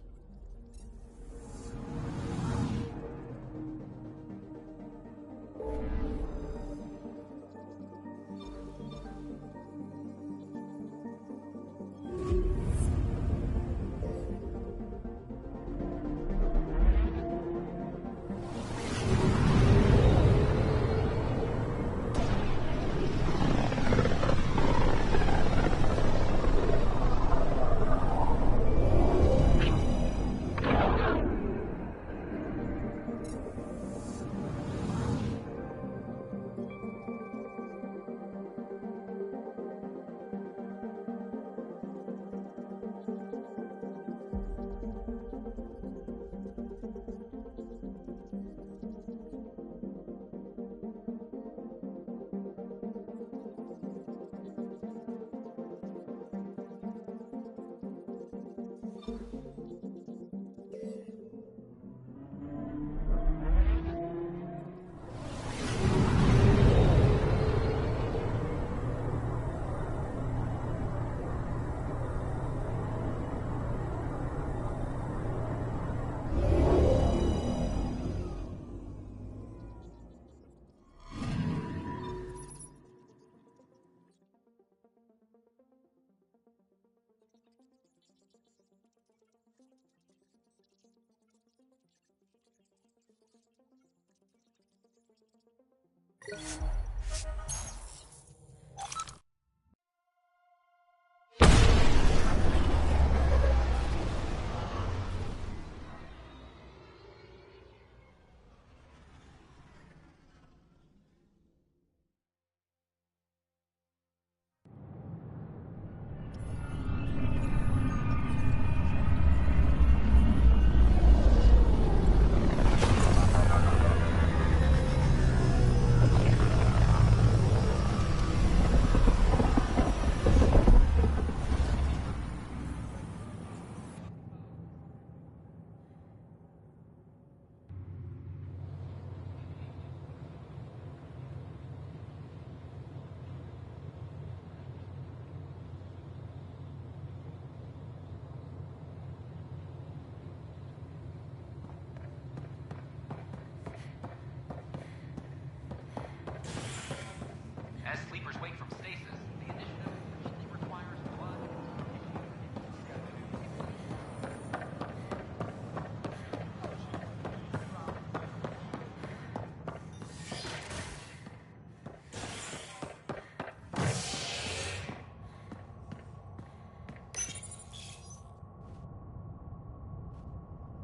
M: As sleepers wake from stasis, the initiative usually requires blood.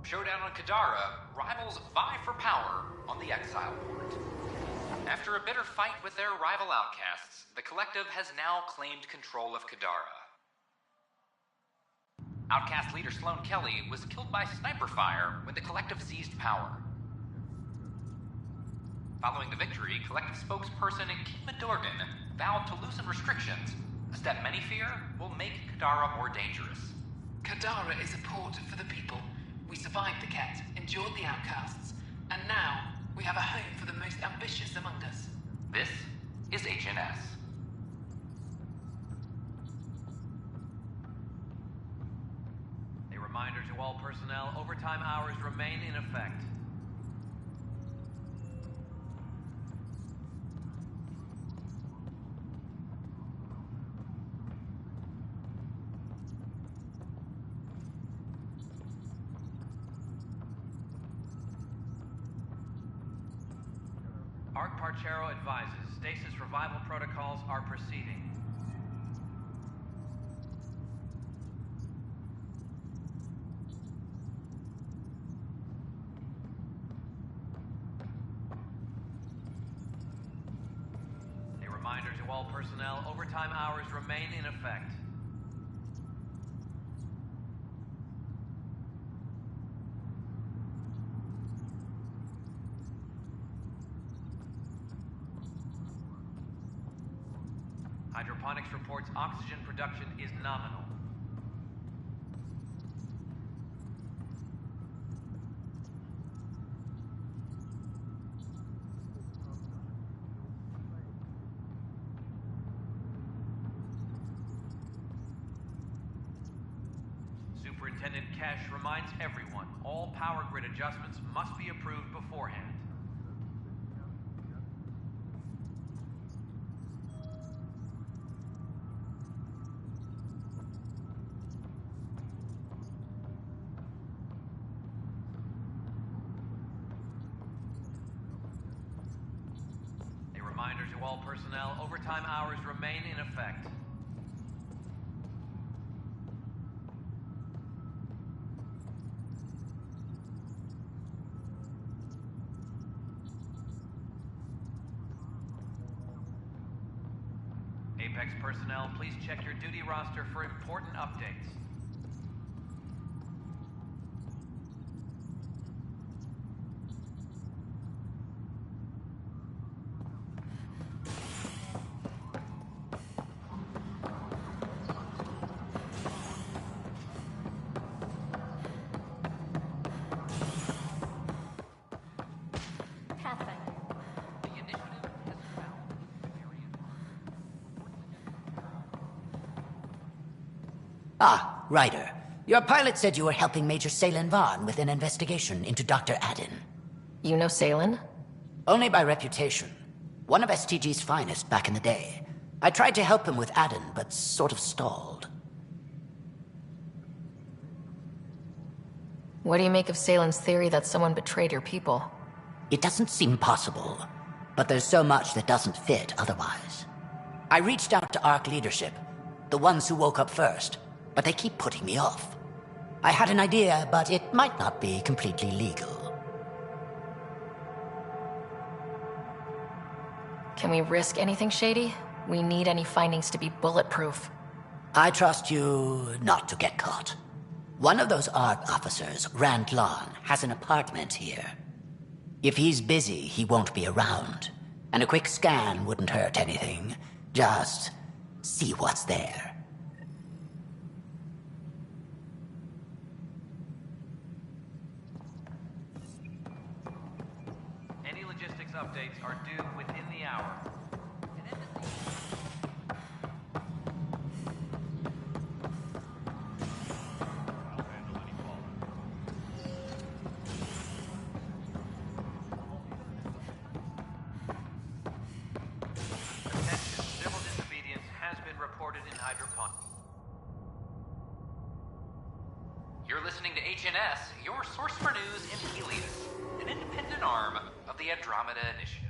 M: Showdown on Kadara, rivals vie for power on the Exile Port. After a bitter fight with their rival outcasts, the Collective has now claimed control of Kadara. Outcast leader Sloane Kelly was killed by sniper fire when the Collective seized power. Following the victory, Collective spokesperson Kima Dorgan vowed to loosen restrictions, a step many fear will make Kadara more dangerous.
N: Kadara is a port for the people. We survived the Ket, endured the outcasts, and now we have a home for the most ambitious among us.
M: This is HNS.
O: A reminder to all personnel, overtime hours remain in effect. Parchero advises stasis revival protocols are proceeding. A reminder to all personnel, overtime hours remain in effect. Hydroponics reports oxygen production is nominal. Superintendent Kesh reminds everyone, all power grid adjustments must be approved beforehand. Reminder to all personnel, overtime hours remain in effect. Apex personnel, please check your duty roster for important updates.
P: Ah, Ryder. Your pilot said you were helping Major Salen Vaughn with an investigation into Dr. Addin.
A: You know Salen?
P: Only by reputation. One of STG's finest back in the day. I tried to help him with Addin, but sort of stalled.
A: What do you make of Salen's theory that someone betrayed your people?
P: It doesn't seem possible, but there's so much that doesn't fit otherwise. I reached out to ARC leadership, the ones who woke up first, but they keep putting me off. I had an idea, but it might not be completely legal.
A: Can we risk anything shady? We need any findings to be bulletproof.
P: I trust you not to get caught. One of those ARC officers, Rand Lon, has an apartment here. If he's busy, he won't be around. And a quick scan wouldn't hurt anything. Just see what's there.
O: Any logistics updates are due within the hour.
M: You're listening to HNS, your source for news in Helios, an independent arm of the Andromeda Initiative.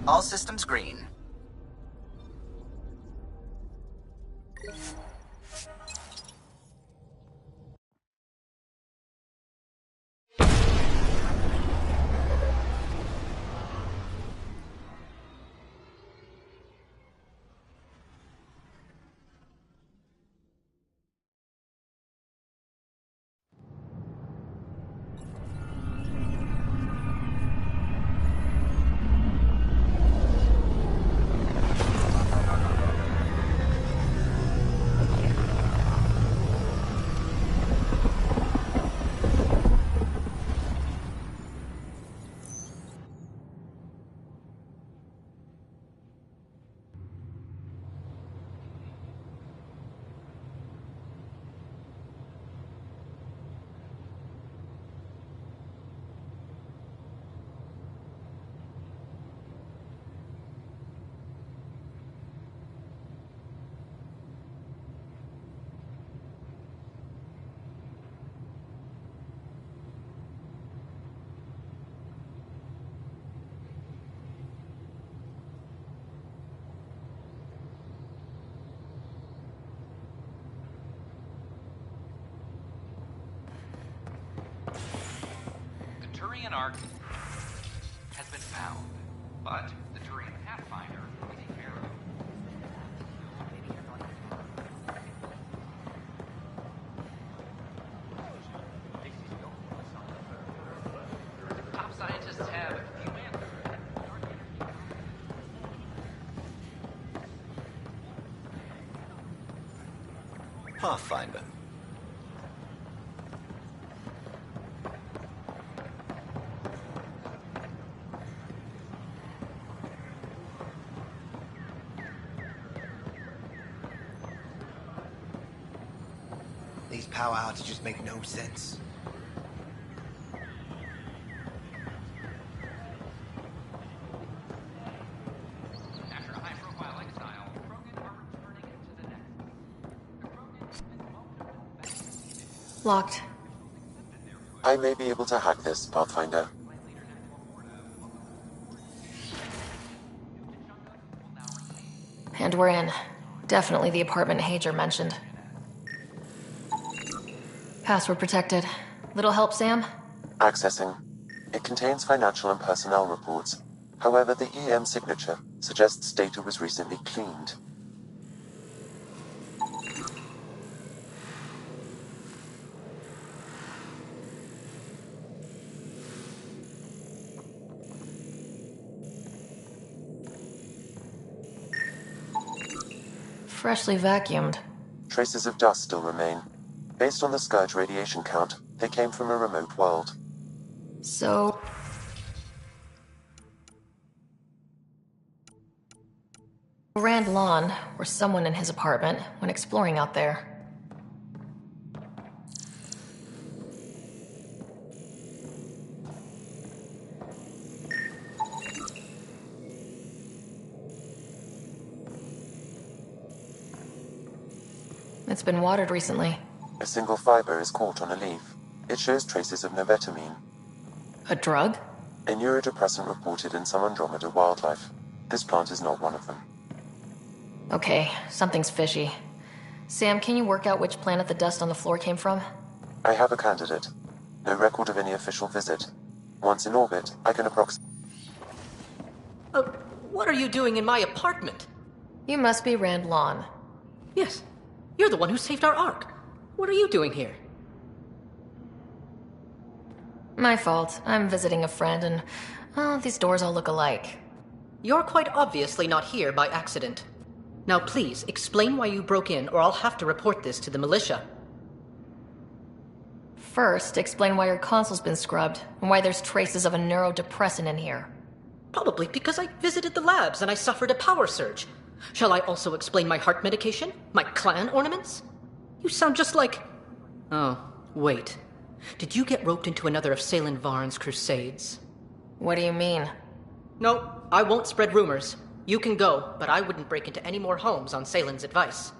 B: All systems green.
M: Turian Ark has been found, but the Turian Pathfinder is a pharaoh. Top scientists have few answers.
Q: Pathfinder.
R: These power outages make no sense.
M: After a high-profile exile, Krogan are returning to the nest.
L: Locked.
H: I may be able to hack this, Pathfinder.
A: And we're in. Definitely the apartment Hager mentioned. Password protected. Little help, Sam?
H: Accessing. It contains financial and personnel reports. However, the EM signature suggests data was recently cleaned.
A: Freshly vacuumed.
H: Traces of dust still remain. Based on the Scourge radiation count, they came from a remote world.
A: So... Rand Lawn, or someone in his apartment, when exploring out there. It's been watered recently.
H: A single fiber is caught on a leaf. It shows traces of novetamine.
A: A drug?
H: A neurodepressant reported in some Andromeda wildlife. This plant is not one of them.
A: Okay, something's fishy. Sam, can you work out which planet the dust on the floor came from?
H: I have a candidate. No record of any official visit. Once in orbit, I can approximate.
S: What are you doing in my apartment?
A: You must be Rand Lawn.
S: Yes. You're the one who saved our Ark. What are you doing here?
A: My fault. I'm visiting a friend and... oh, these doors all look alike.
S: You're quite obviously not here by accident. Now please, explain why you broke in or I'll have to report this to the militia.
A: First, explain why your console's been scrubbed, and why there's traces of a neurodepressant in here.
S: Probably because I visited the labs and I suffered a power surge. Shall I also explain my heart medication? My clan ornaments? You sound just like... Oh, wait. Did you get roped into another of Salen Varn's crusades?
A: What do you mean?
S: No, I won't spread rumors. You can go, but I wouldn't break into any more homes on Salen's advice.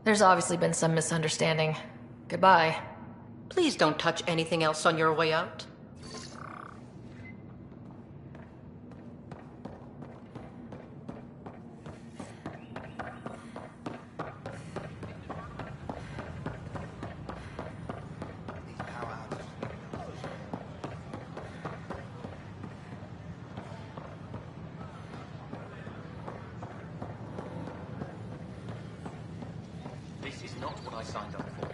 A: There's obviously been some misunderstanding. Goodbye.
S: Please don't touch anything else on your way out.
Q: This is not what I signed up for.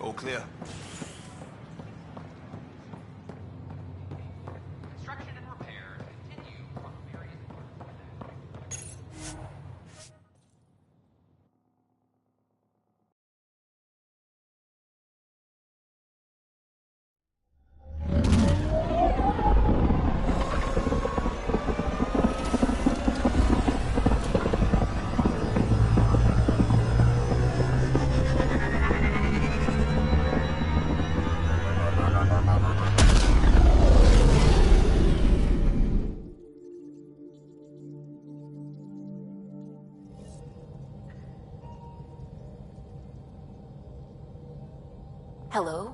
R: All clear.
M: Construction and repair continue on various...
A: Hello?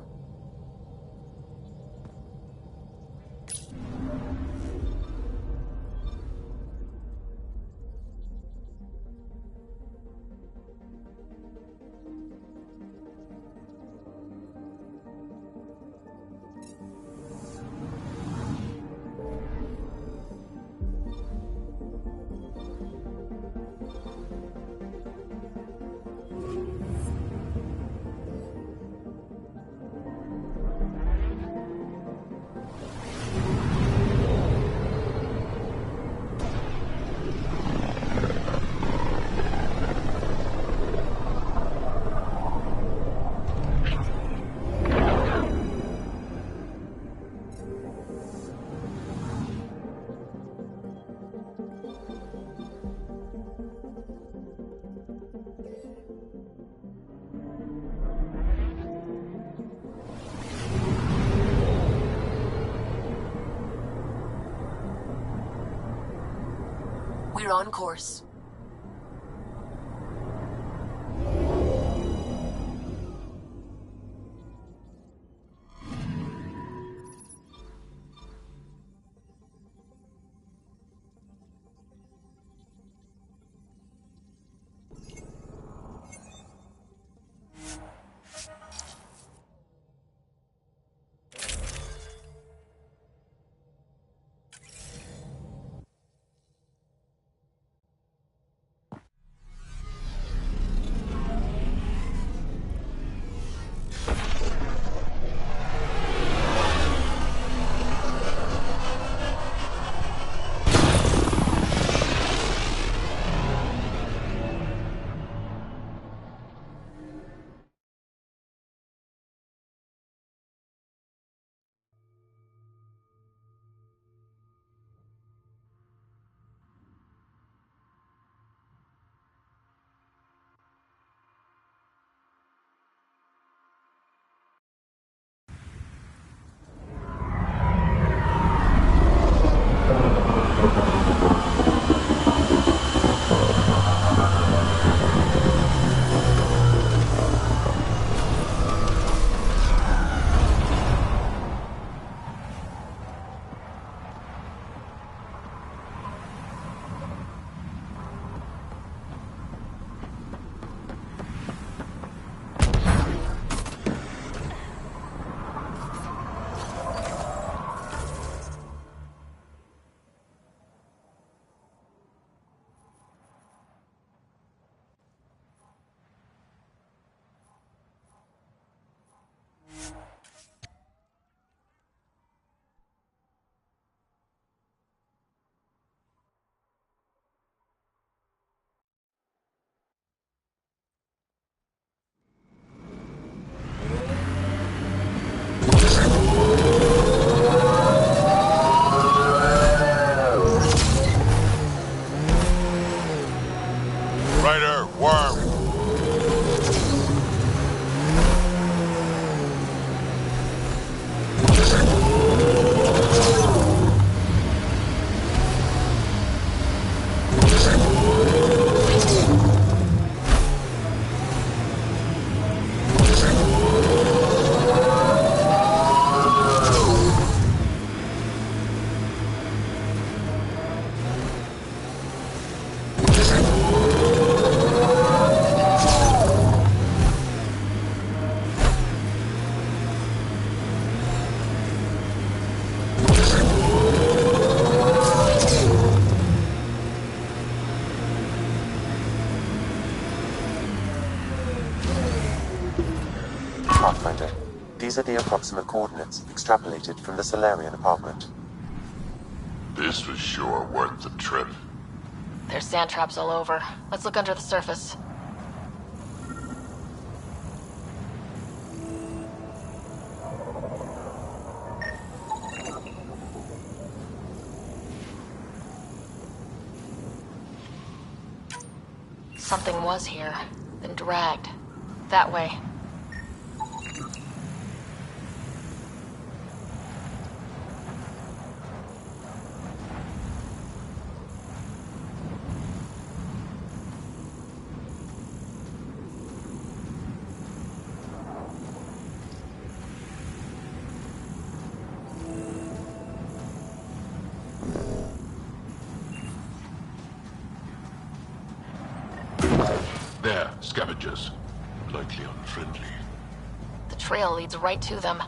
A: We're on course.
F: Ryder, worm!
H: Pathfinder, these are the approximate coordinates extrapolated from the Solarian apartment.
C: This was sure worth the trip.
A: There's sand traps all over. Let's look under the surface. Something was here, then dragged. That way.
C: There, scavengers. Likely unfriendly.
A: The trail leads right to them.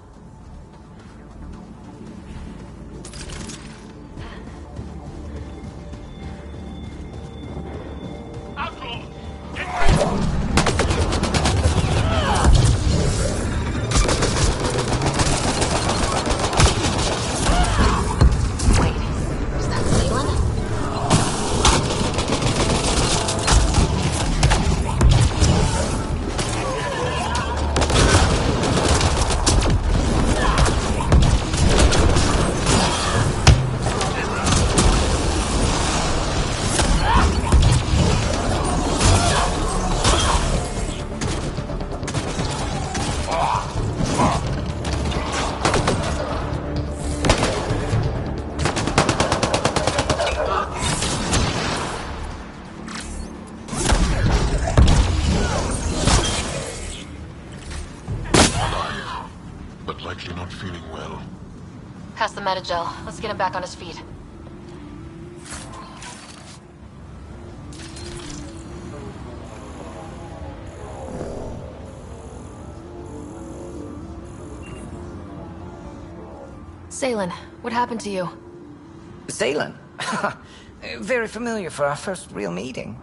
C: like you're not feeling well.
A: Pass the Metagel. Let's get him back on his feet. Salen, what happened to you?
E: Salen? Very familiar for our first real meeting.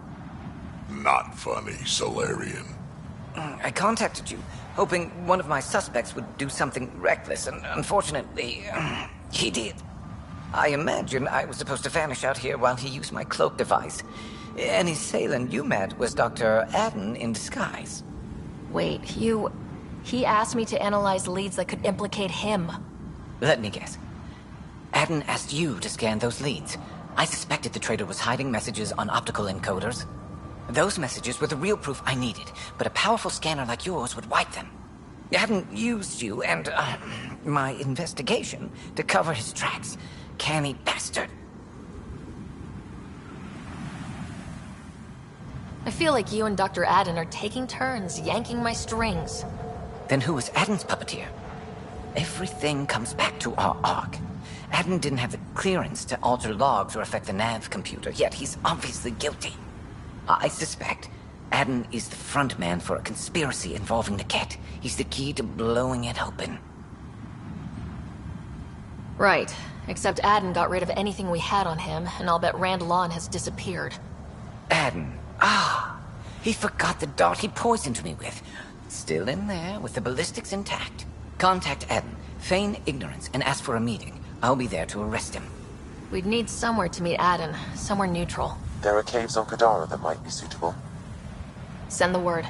F: Not funny, Solarian.
E: I contacted you, hoping one of my suspects would do something reckless, and unfortunately, he did. I imagine I was supposed to vanish out here while he used my cloak device. Any Salen you met was Dr. Adden in disguise.
A: Wait, He asked me to analyze leads that could implicate him.
E: Let me guess. Adden asked you to scan those leads. I suspected the traitor was hiding messages on optical encoders. Those messages were the real proof I needed, but a powerful scanner like yours would wipe them. Adden used you and, my investigation to cover his tracks. Canny bastard.
A: I feel like you and Dr. Adden are taking turns yanking my strings.
E: Then who was Adden's puppeteer? Everything comes back to our Ark. Adden didn't have the clearance to alter logs or affect the nav computer, yet he's obviously guilty. I suspect Adden is the front man for a conspiracy involving the Ket. He's the key to blowing it open.
A: Right. Except Adden got rid of anything we had on him, and I'll bet Rand Lawn has disappeared.
E: Adden. He forgot the dart he poisoned me with. Still in there, with the ballistics intact. Contact Adden, feign ignorance, and ask for a meeting. I'll be there to arrest him.
A: We'd need somewhere to meet Adden, somewhere neutral.
H: There are caves on Kadara that might be suitable.
A: Send the word.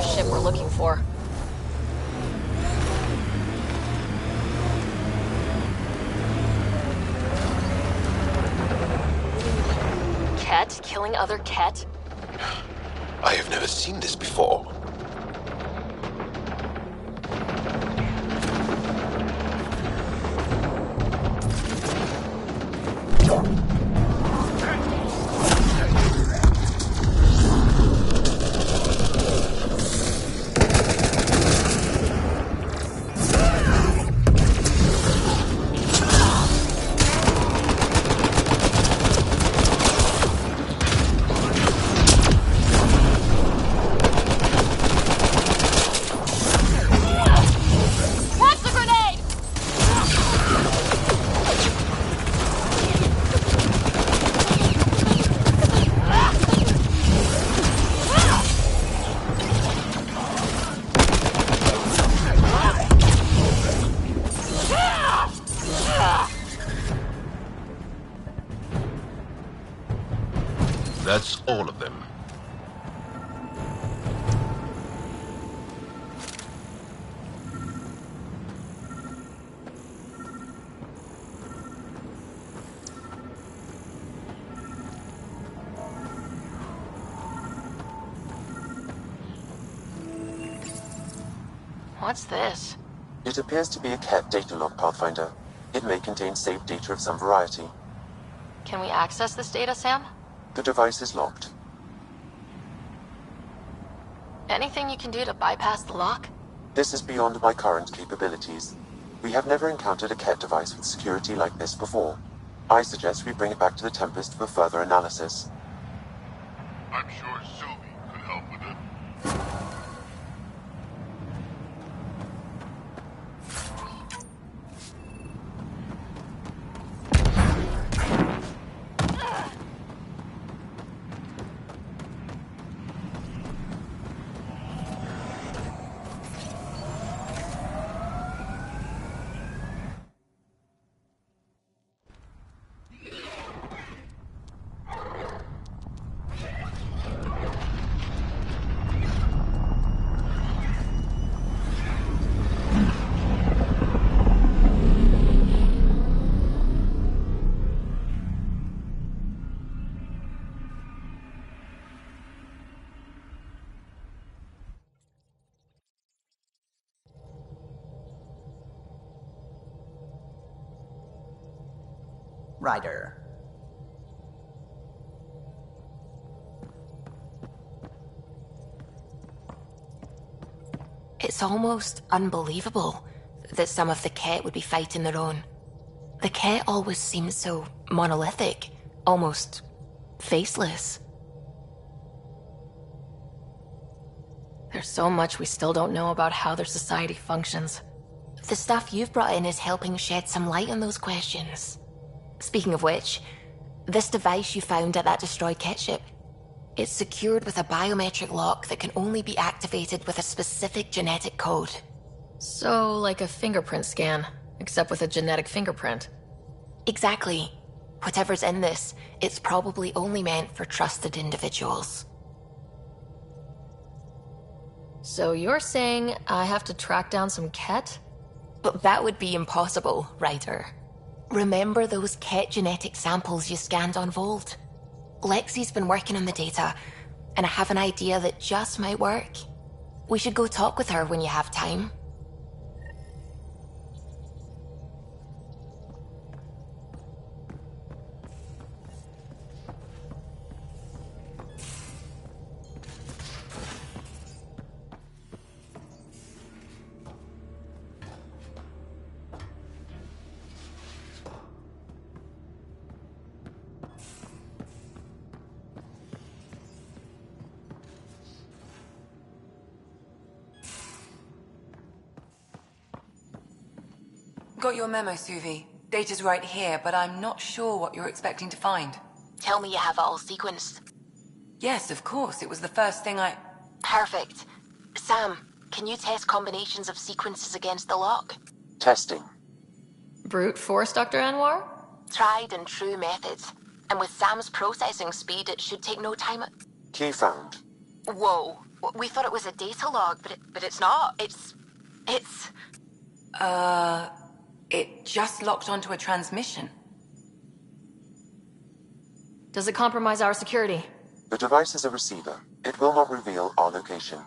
A: Ship we're looking for. Ket killing other Ket?
C: I have never seen this before. That's all of them.
A: What's this?
H: It appears to be a Ket data log, Pathfinder. It may contain saved data of some variety.
A: Can we access this data, Sam?
H: The device is locked.
A: Anything you can do to bypass the lock?
H: This is beyond my current capabilities. We have never encountered a Ket device with security like this before. I suggest we bring it back to the Tempest for further analysis.
F: I'm sure Sylvie could help with it.
B: Ryder.
A: It's almost unbelievable that some of the Ket would be fighting their own. The Ket always seemed so monolithic, almost faceless. There's so much we still don't know about how their society functions. The stuff you've brought in is helping shed some light on those questions. Speaking of which, this device you found at that destroyed Ket ship, it's secured with a biometric lock that can only be activated with a specific genetic code.
D: So, like a fingerprint scan, except with a genetic fingerprint.
A: Exactly. Whatever's in this, it's probably only meant for trusted individuals.
D: So you're saying I have to track down some Ket?
A: But that would be impossible, Ryder. Remember those Ket genetic samples you scanned on Volt? Lexi's been working on the data, and I have an idea that just might work. We should go talk with her when you have time.
I: Got your memo, Suvi. Data's right here, but I'm not sure what you're expecting to find.
A: Tell me you have it all sequenced.
I: Yes, of course. It was the first thing I...
A: Perfect. Sam, can you test combinations of sequences against the lock?
H: Testing.
D: Brute force, Dr. Anwar?
A: Tried and true methods. And with Sam's processing speed, it should take no time.
H: Key found.
A: Whoa. We thought it was a data log, but it's not. It's...
I: It just locked onto a transmission.
D: Does it compromise our security?
H: The device is a receiver. It will not reveal our location.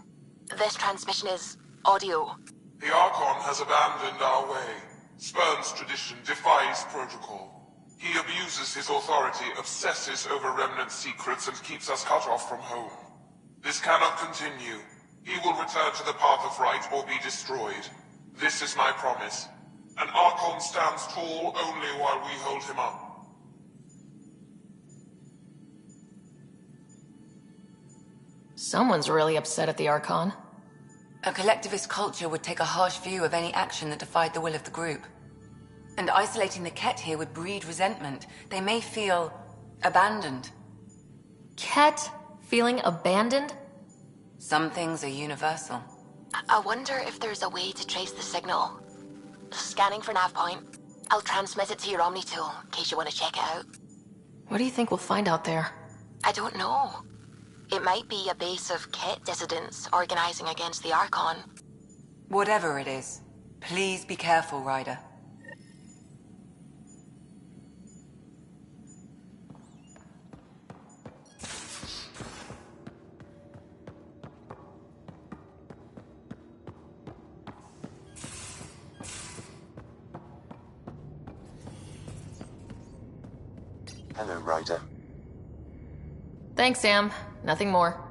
A: This transmission is audio.
F: The Archon has abandoned our way, spurns tradition, defies protocol. He abuses his authority, obsesses over Remnant secrets, and keeps us cut off from home. This cannot continue. He will return to the path of right or be destroyed. This is my promise. An Archon stands tall only while we hold him up.
D: Someone's really upset at the Archon.
I: A collectivist culture would take a harsh view of any action that defied the will of the group. And isolating the Ket here would breed resentment. They may feel abandoned.
D: Ket feeling abandoned?
I: Some things are universal.
A: I wonder if there's a way to trace the signal. Scanning for nav point. I'll transmit it to your Omni tool, in case you want to check it out.
D: What do you think we'll find out there?
A: I don't know. It might be a base of Ket dissidents organizing against the Archon.
I: Whatever it is, please be careful, Ryder.
H: Hello, Ryder.
A: Thanks, Sam. Nothing more.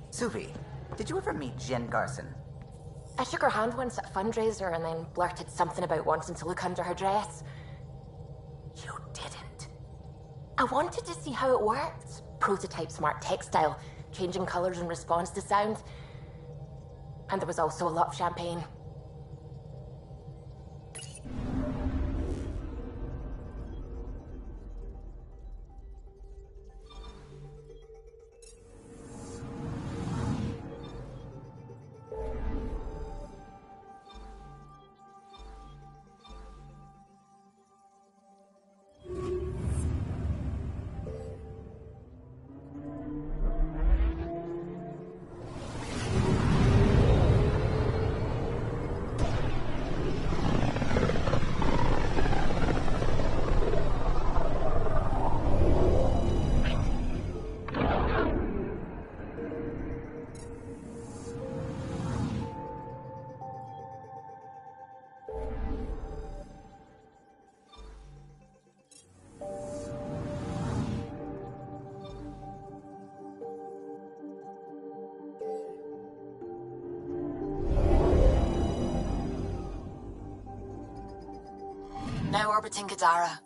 B: Suvi, did you ever meet Jen Garson?
A: I shook her hand once at a fundraiser and then blurted something about wanting to look under her dress. You didn't. I wanted to see how it worked. Prototype smart textile, changing colors in response to sound. And there was also a lot of champagne. Now orbiting Kadara.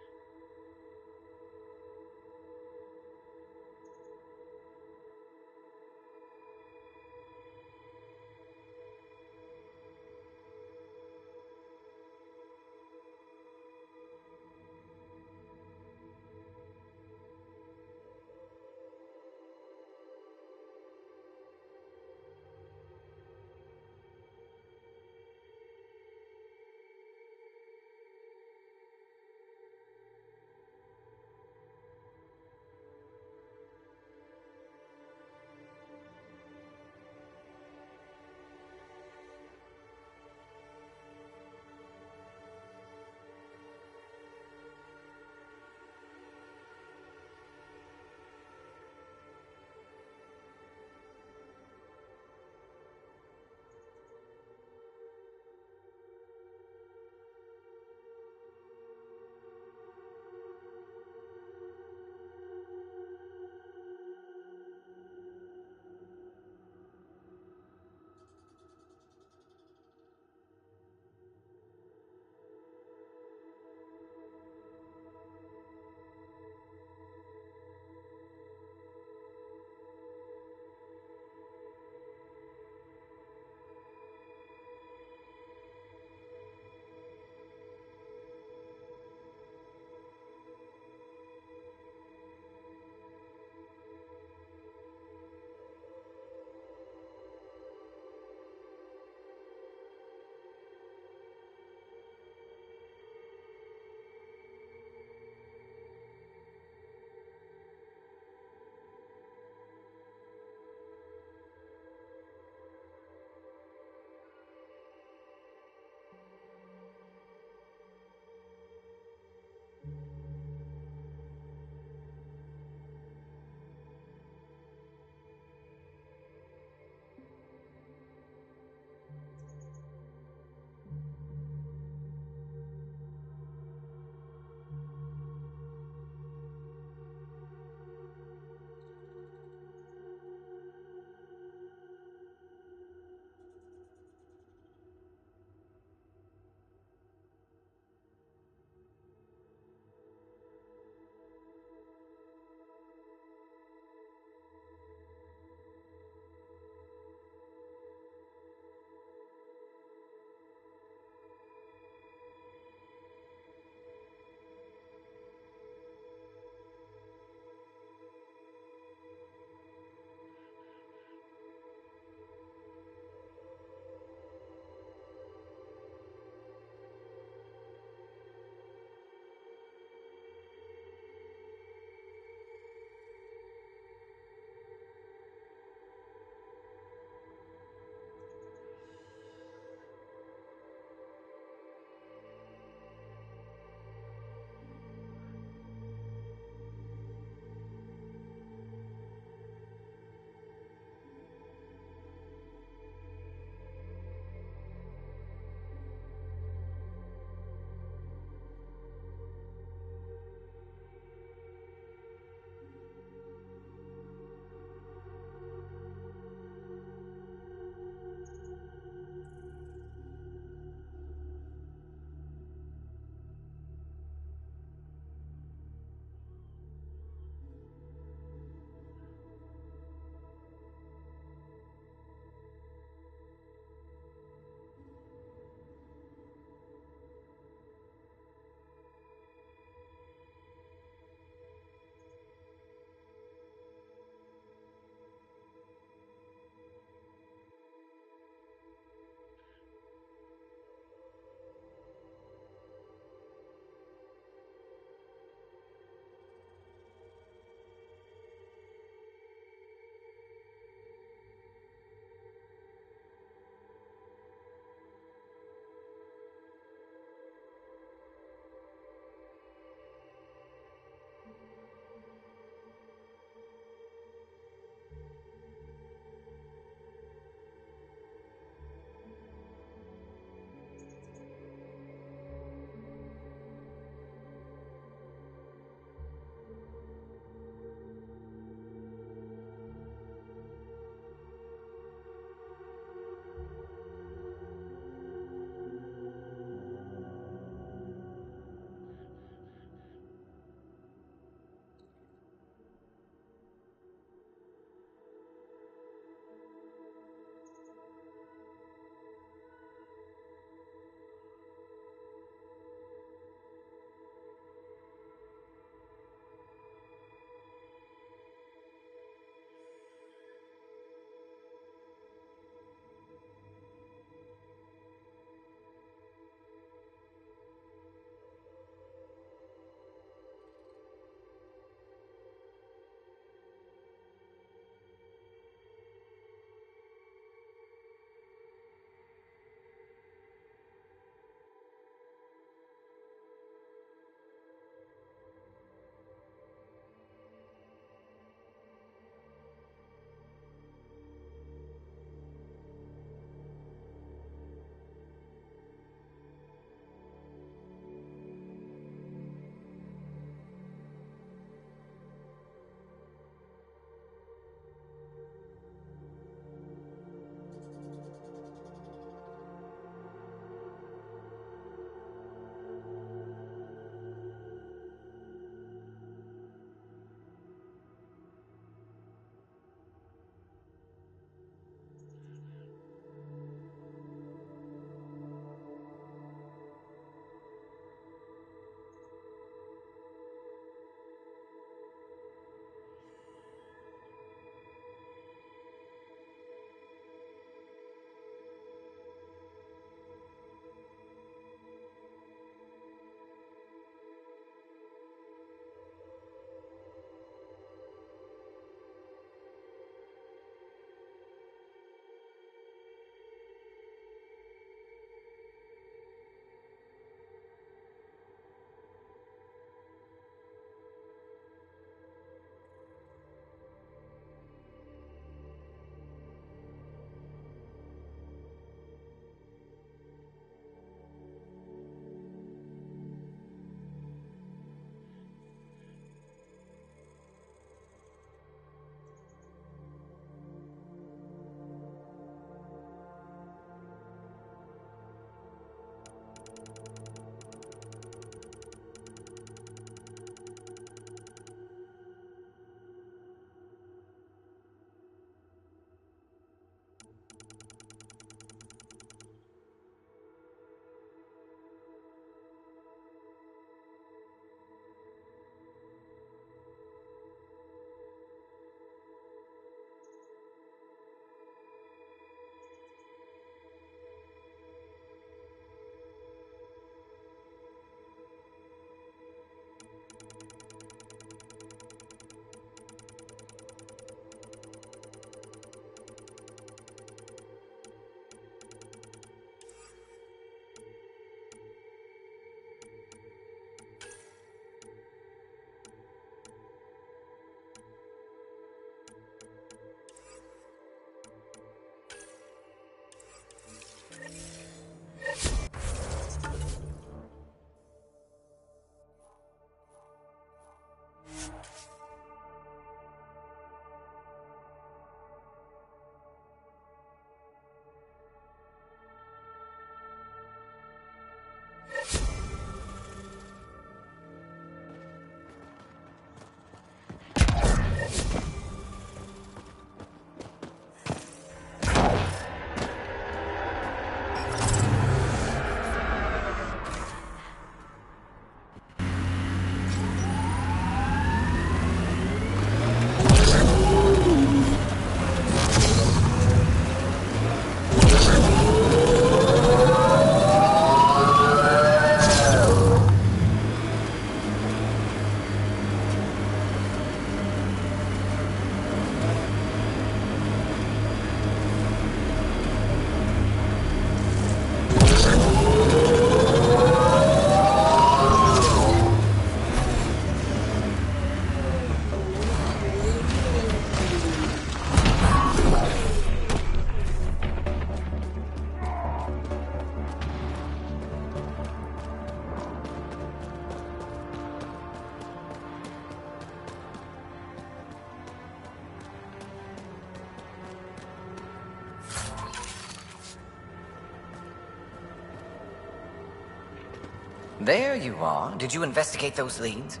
E: There you are. Did you investigate those leads?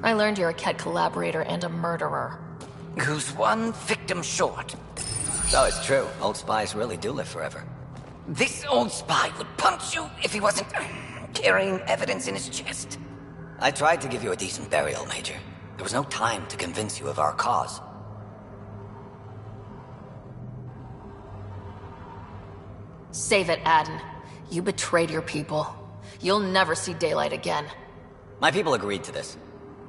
A: I learned you're a Ket collaborator and a murderer.
E: Who's one victim short?
P: So it's true. Old spies really do live forever.
E: This old spy would punch you if he wasn't carrying evidence in his chest.
P: I tried to give you a decent burial, Major. There was no time to convince you of our cause.
A: Save it, Adden. You betrayed your people. You'll never see daylight again.
P: My people agreed to this.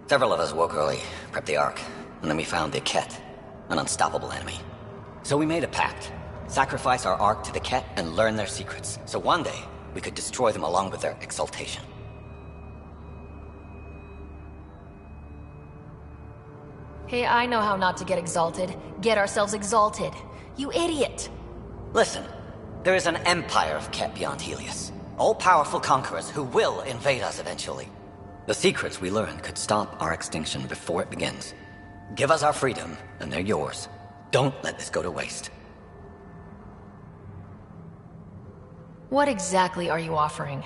P: Several of us woke early, prepped the Ark, and then we found the Ket, an unstoppable enemy. So we made a pact. Sacrifice our Ark to the Ket and learn their secrets, so one day we could destroy them along with their exaltation.
A: Hey, I know how not to get exalted. Get ourselves exalted. You idiot!
P: Listen, there is an empire of Ket beyond Helios. All-powerful conquerors who will invade us eventually. The secrets we learn could stop our extinction before it begins. Give us our freedom, and they're yours. Don't let this go to waste.
A: What exactly are you offering?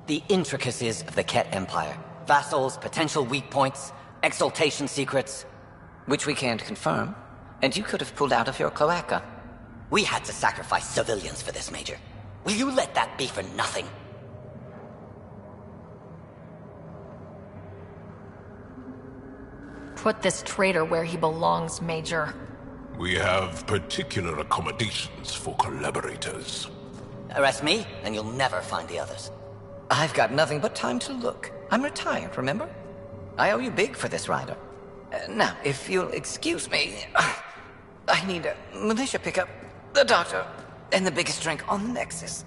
P: The intricacies of the Ket Empire. Vassals, potential weak points, exaltation secrets.
E: Which we can't confirm. And you could have pulled out of your cloaca.
P: We had to sacrifice civilians for this, Major. Will you let that be for nothing?
A: Put this traitor where he belongs, Major.
J: We have particular accommodations for collaborators.
P: Arrest me, and you'll never find the others.
E: I've got nothing but time to look. I'm retired, remember? I owe you big for this, Ryder. Now, if you'll excuse me, I need a militia pickup, the doctor, and the biggest drink on the Nexus.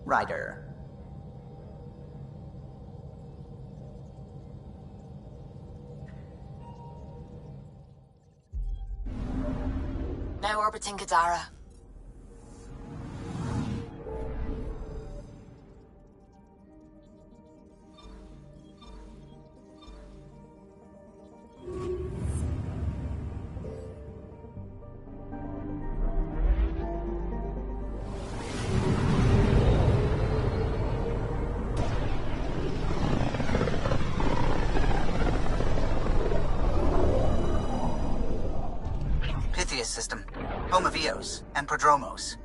B: Ryder.
A: Now orbiting Kadara.
B: System, home of Eos and Prodromos.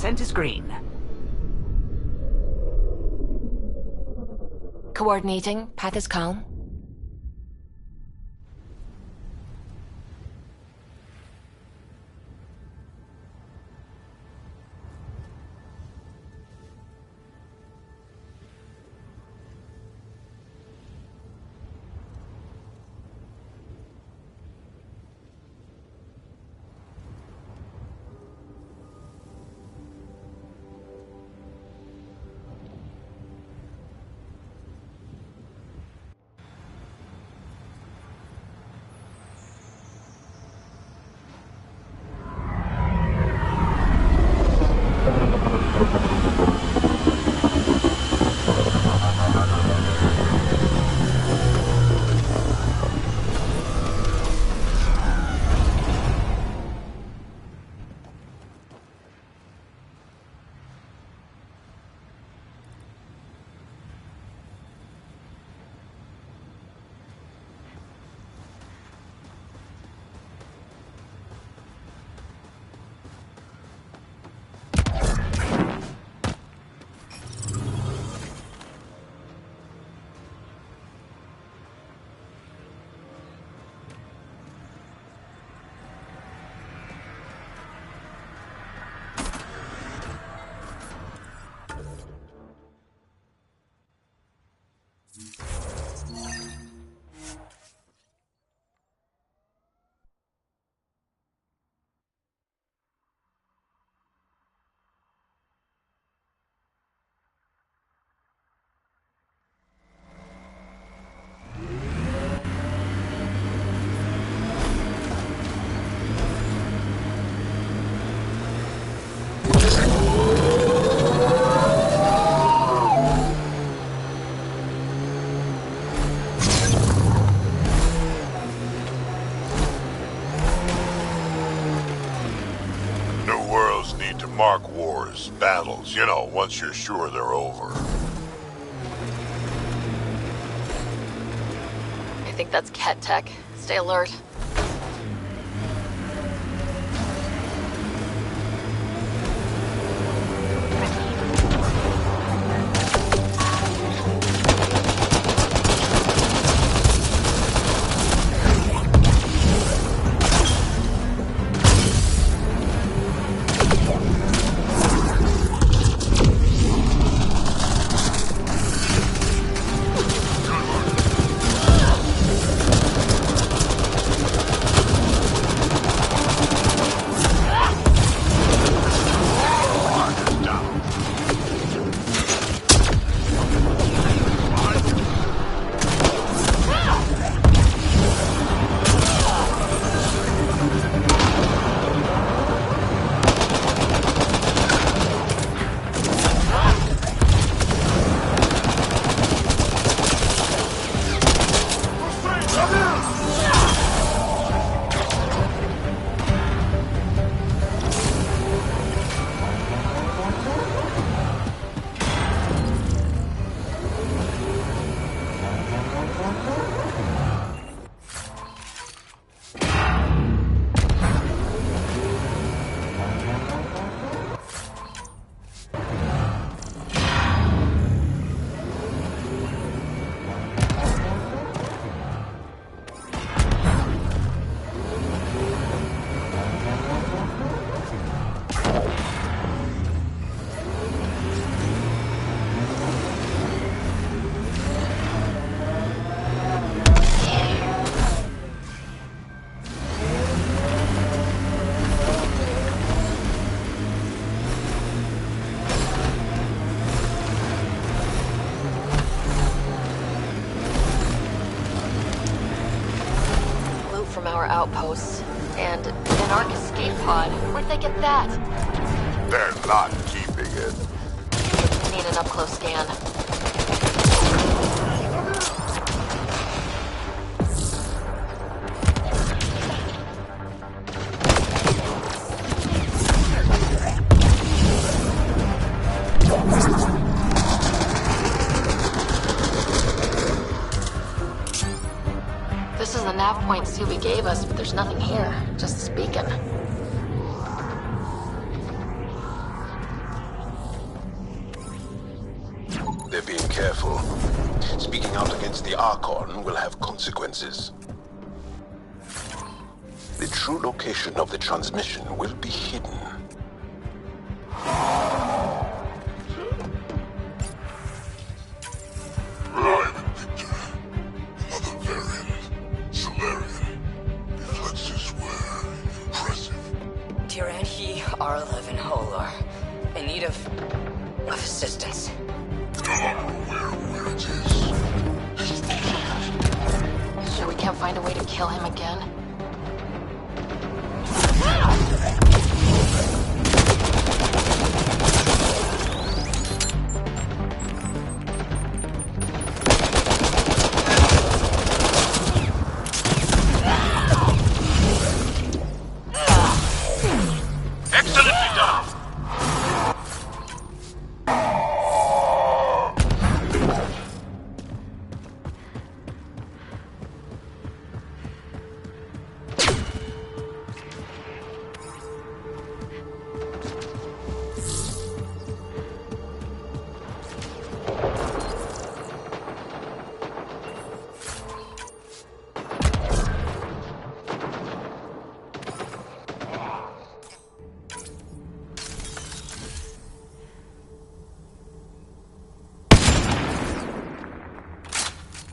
T: Scent is green.
A: Coordinating. Path is calm.
C: Mark wars, battles, you know, once you're sure they're over.
A: I think that's Ket tech. Stay alert. Outposts and an Ark escape pod. Where'd they get that?
C: They're not keeping it.
A: Need an up-close scan. This is the nav point Subi gave us, but there's nothing here. Just this beacon.
C: careful. Speaking out against the Archon will have consequences. The true location of the transmission will be hidden.
F: Another variant. Solarian. Plexus were impressive.
I: Tyranny R11 Hull are in need of assistance.
F: No longer aware of where it is.
A: Sure we can't find a way to kill him again?
F: Excellently done!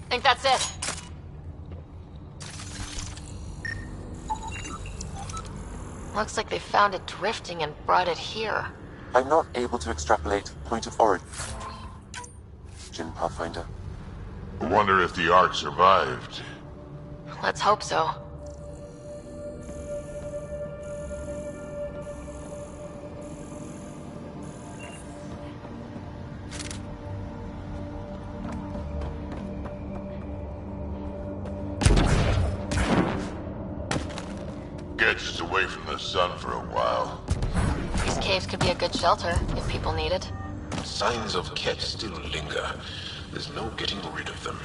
A: I think that's it. Looks like they found it drifting and brought it here.
H: I'm not able to extrapolate point of origin, Pathfinder.
F: I wonder if the Ark survived.
A: Let's hope so.
F: Gets us away from the sun for a while.
A: These caves could be a good shelter if people need it.
C: Signs of Ket still linger. There's no getting rid of them.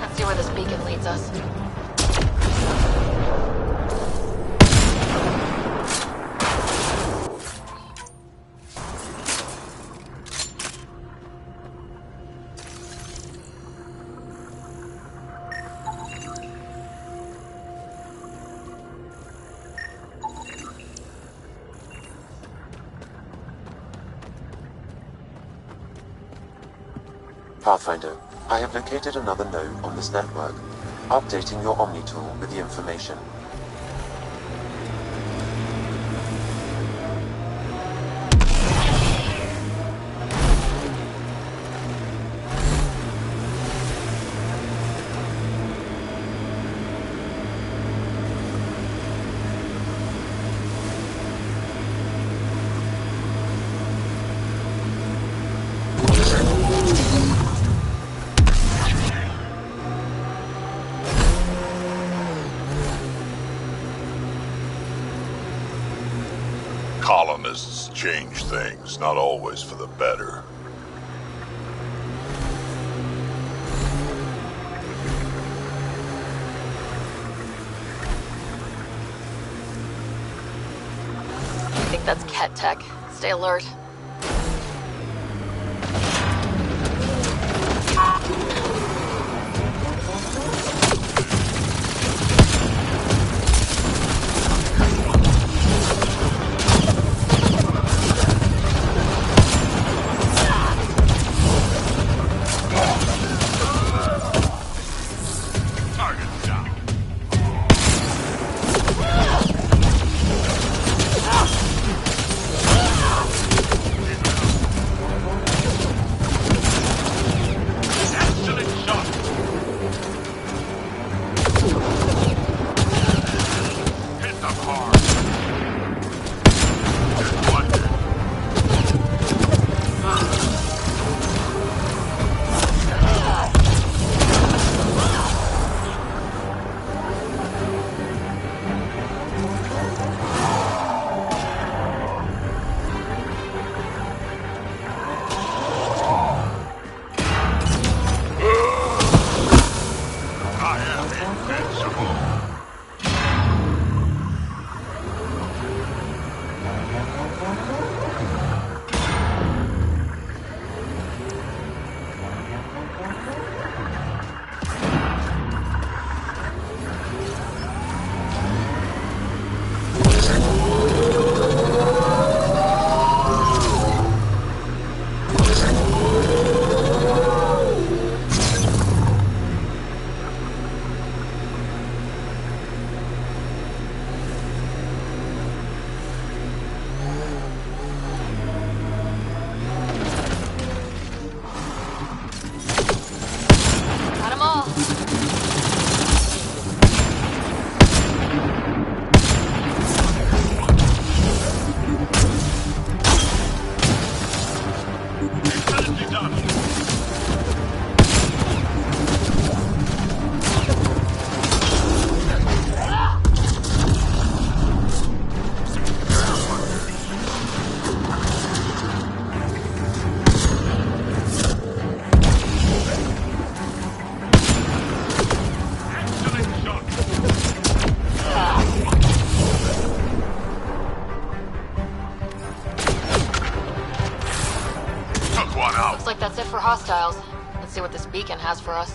A: Let's see where this beacon leads us.
H: Pathfinder, I have located another node on this network. Updating your Omni tool with the information.
F: Colonists change things, not always for the better.
A: That's Ket tech. Stay alert. Looks like that's it for hostiles. Let's see what this beacon has for us.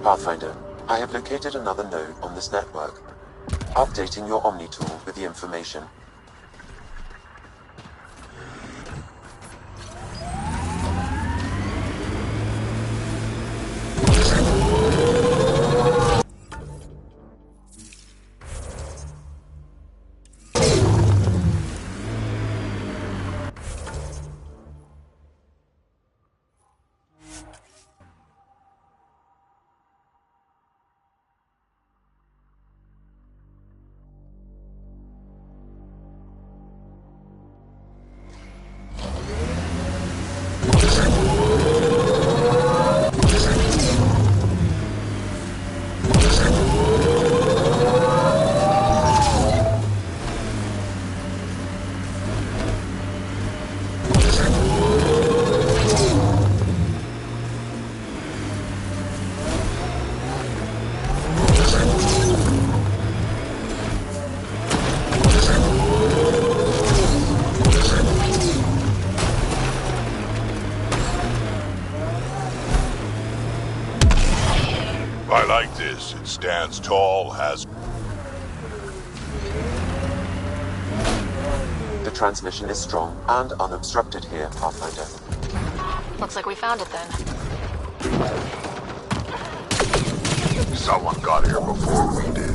H: Pathfinder, I have located another node on this network. Updating your Omni tool with the information.
C: I like this. It stands tall, has...
H: The transmission is strong and unobstructed here, Pathfinder.
A: Looks like we found it then.
C: Someone got here before we did.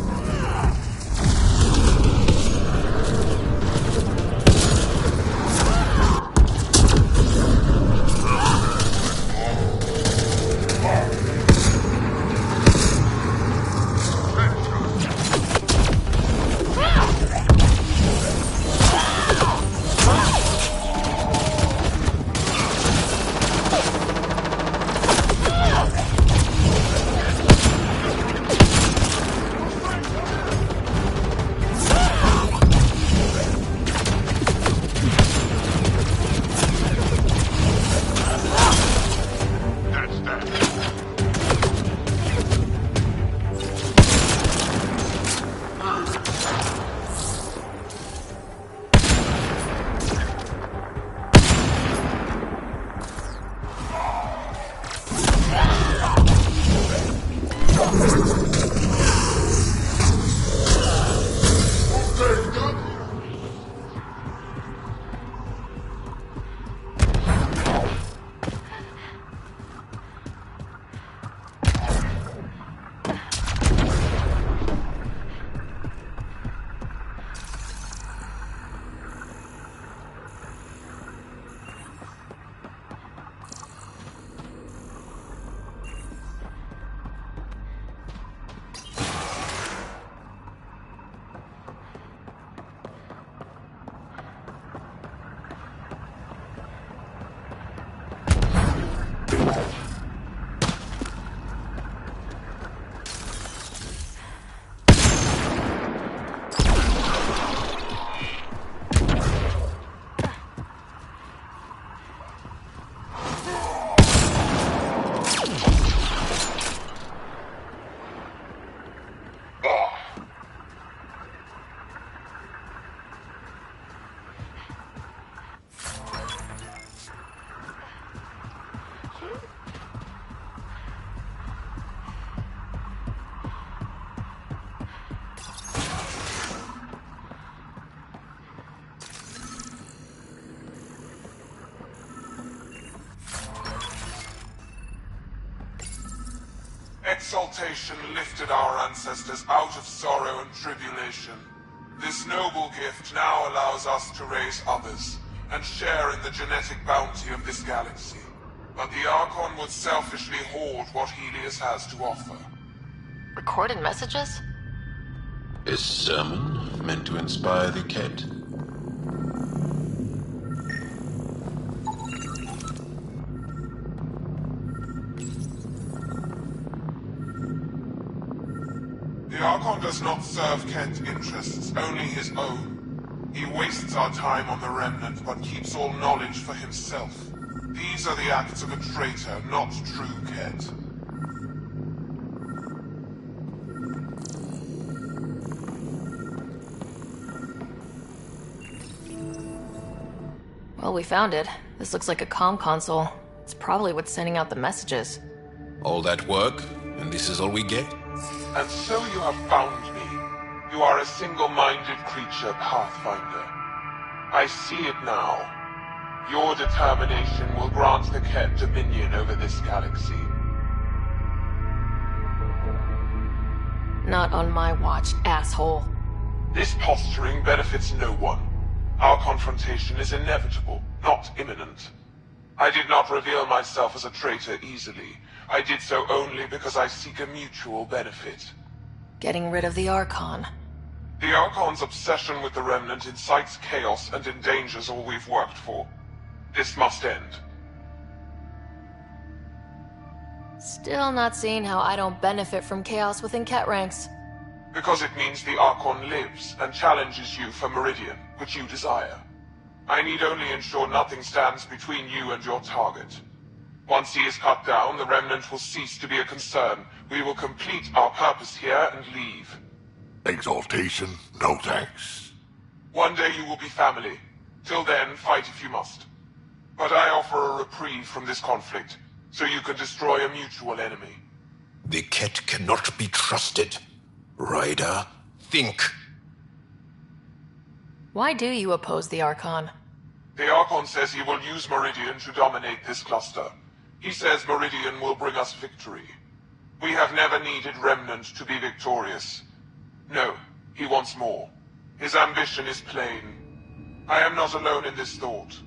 F: exaltation lifted our ancestors out of sorrow and tribulation. This noble gift now allows us to raise others, and share in the genetic bounty of this galaxy. But the Archon would selfishly hoard what Helios has to offer.
A: Recorded messages?
J: A sermon meant to inspire the cat?
F: The Archon does not serve Kent's interests, only his own. He wastes our time on the Remnant, but keeps all knowledge for himself. These are the acts of a traitor, not true Kent.
A: Well, we found it. This looks like a comm console. It's probably what's sending out the messages.
J: All that work, and this is all we get?
F: And so you have found me. You are a single-minded creature, Pathfinder. I see it now. Your determination will grant the Ket dominion over this galaxy.
A: Not on my watch, asshole.
F: This posturing benefits no one. Our confrontation is inevitable, not imminent. I did not reveal myself as a traitor easily. I did so only because I seek a mutual benefit.
A: Getting rid of the Archon.
F: The Archon's obsession with the Remnant incites chaos and endangers all we've worked for. This must end.
A: Still not seeing how I don't benefit from chaos within Ket ranks.
F: Because it means the Archon lives and challenges you for Meridian, which you desire. I need only ensure nothing stands between you and your target. Once he is cut down, the Remnant will cease to be a concern. We will complete our purpose here and leave.
C: Exaltation? No thanks.
F: One day you will be family. Till then, fight if you must. But I offer a reprieve from this conflict, so you can destroy a mutual enemy.
J: The cat cannot be trusted. Ryder, think.
A: Why do you oppose the Archon?
F: The Archon says he will use Meridian to dominate this cluster. He says Meridian will bring us victory. We have never needed Remnant to be victorious. No, he wants more. His ambition is plain. I am not alone in this thought.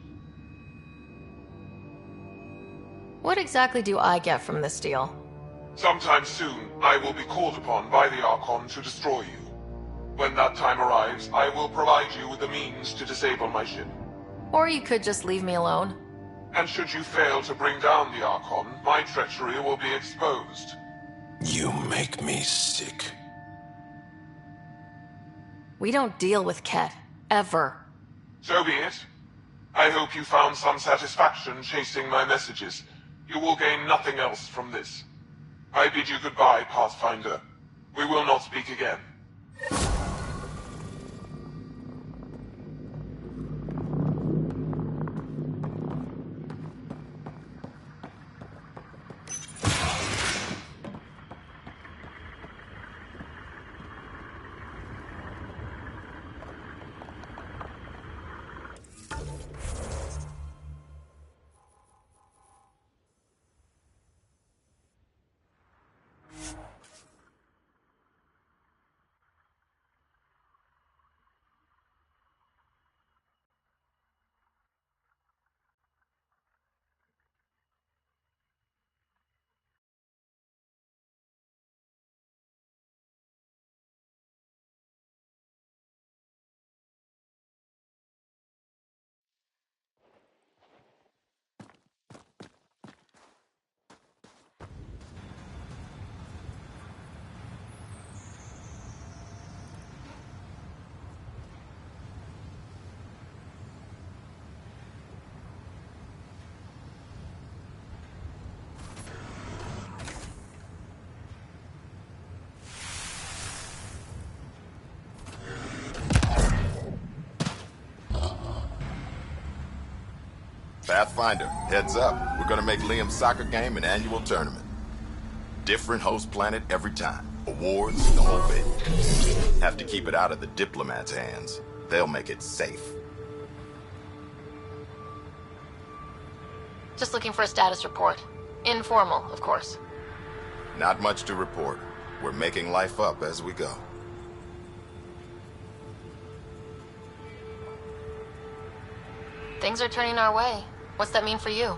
A: What exactly do I get from this deal?
F: Sometime soon, I will be called upon by the Archon to destroy you. When that time arrives, I will provide you with the means to disable my ship.
A: Or you could just leave me alone.
F: And should you fail to bring down the Archon, my treachery will be exposed.
J: You make me sick.
A: We don't deal with Ket. Ever.
F: So be it. I hope you found some satisfaction chasing my messages. You will gain nothing else from this. I bid you goodbye, Pathfinder. We will not speak again.
T: Pathfinder, heads up. We're gonna make Liam's soccer game an annual tournament. Different host planet every time. Awards, the whole bit. Have to keep it out of the diplomats' hands. They'll make it safe.
A: Just looking for a status report. Informal, of course.
T: Not much to report. We're making life up as we go.
A: Things are turning our way. What's that mean for you?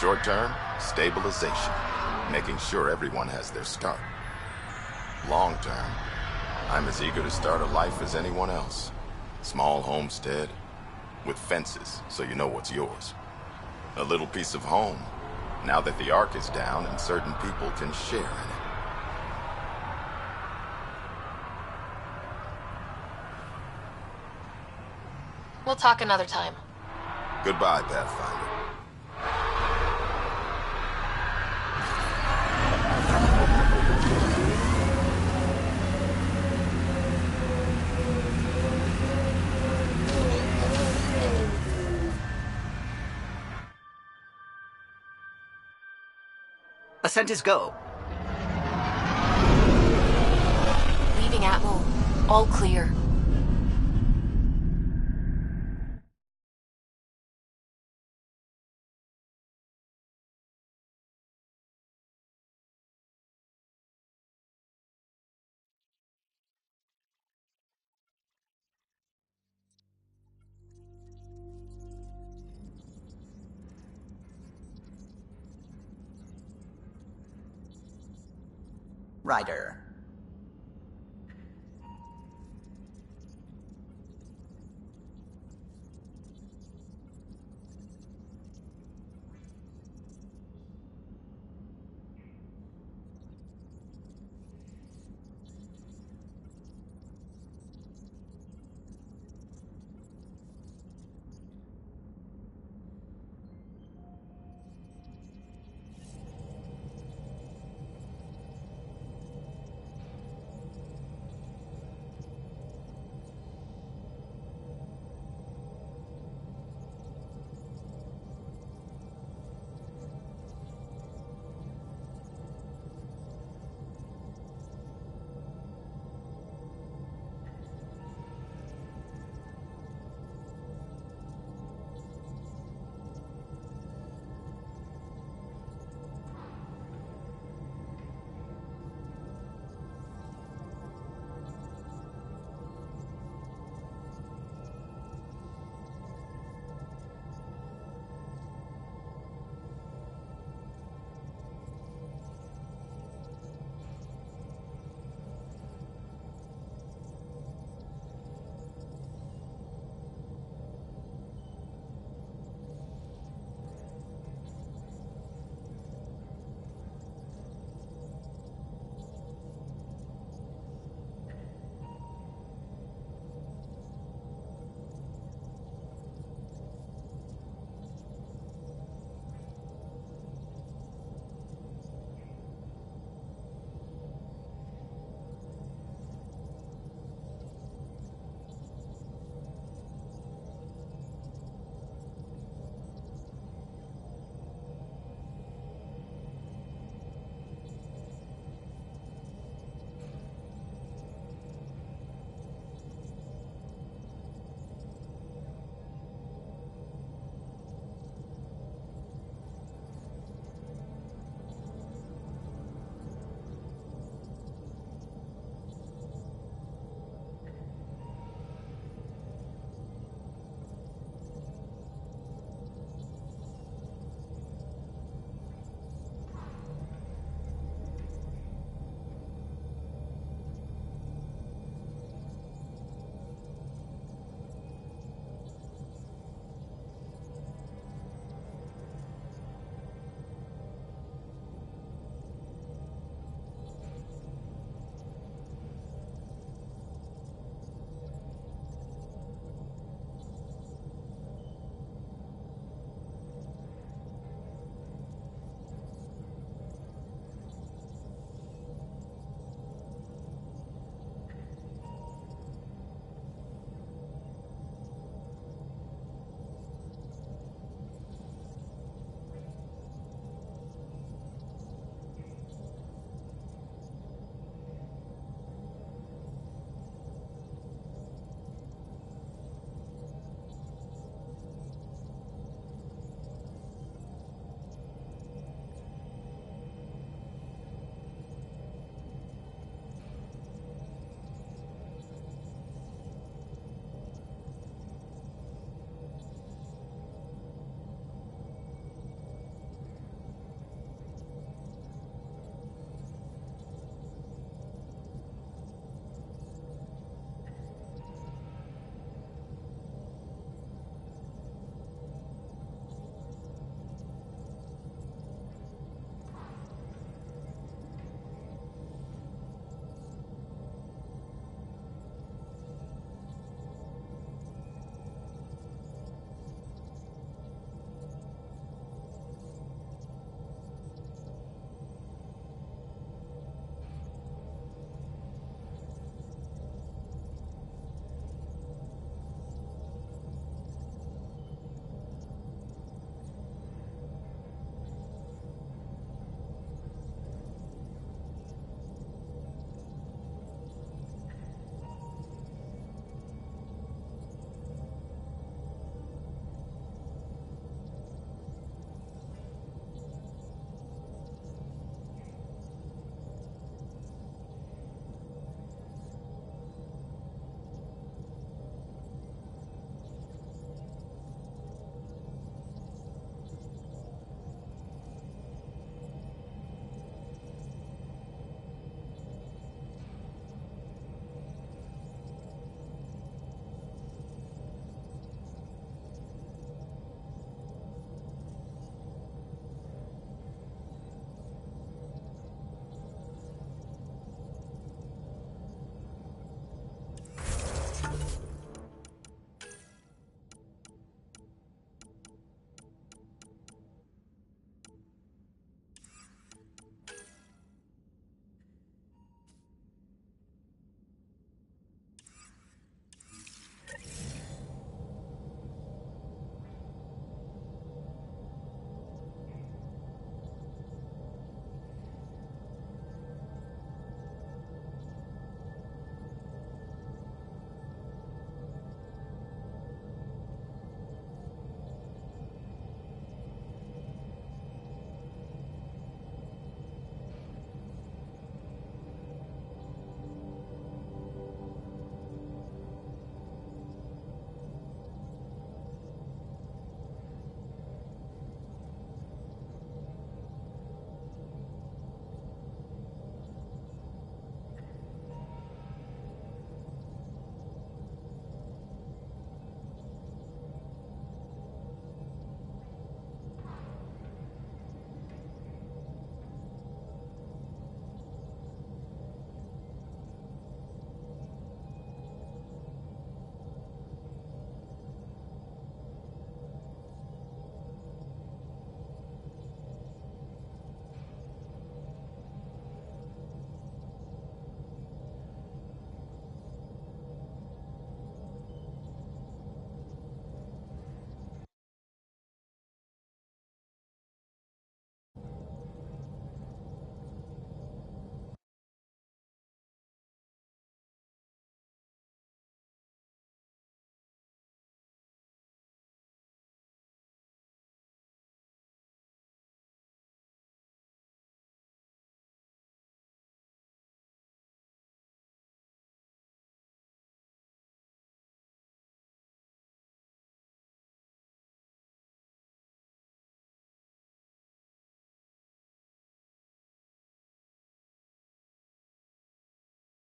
T: Short term, stabilization. Making sure everyone has their start. Long term, I'm as eager to start a life as anyone else. Small homestead, with fences so you know what's yours. A little piece of home, now that the Ark is down and certain people can share in it.
A: We'll talk another time.
T: Goodbye, Pathfinder.
B: Ascent is go.
A: Leaving Atwell. All clear.
B: Ryder,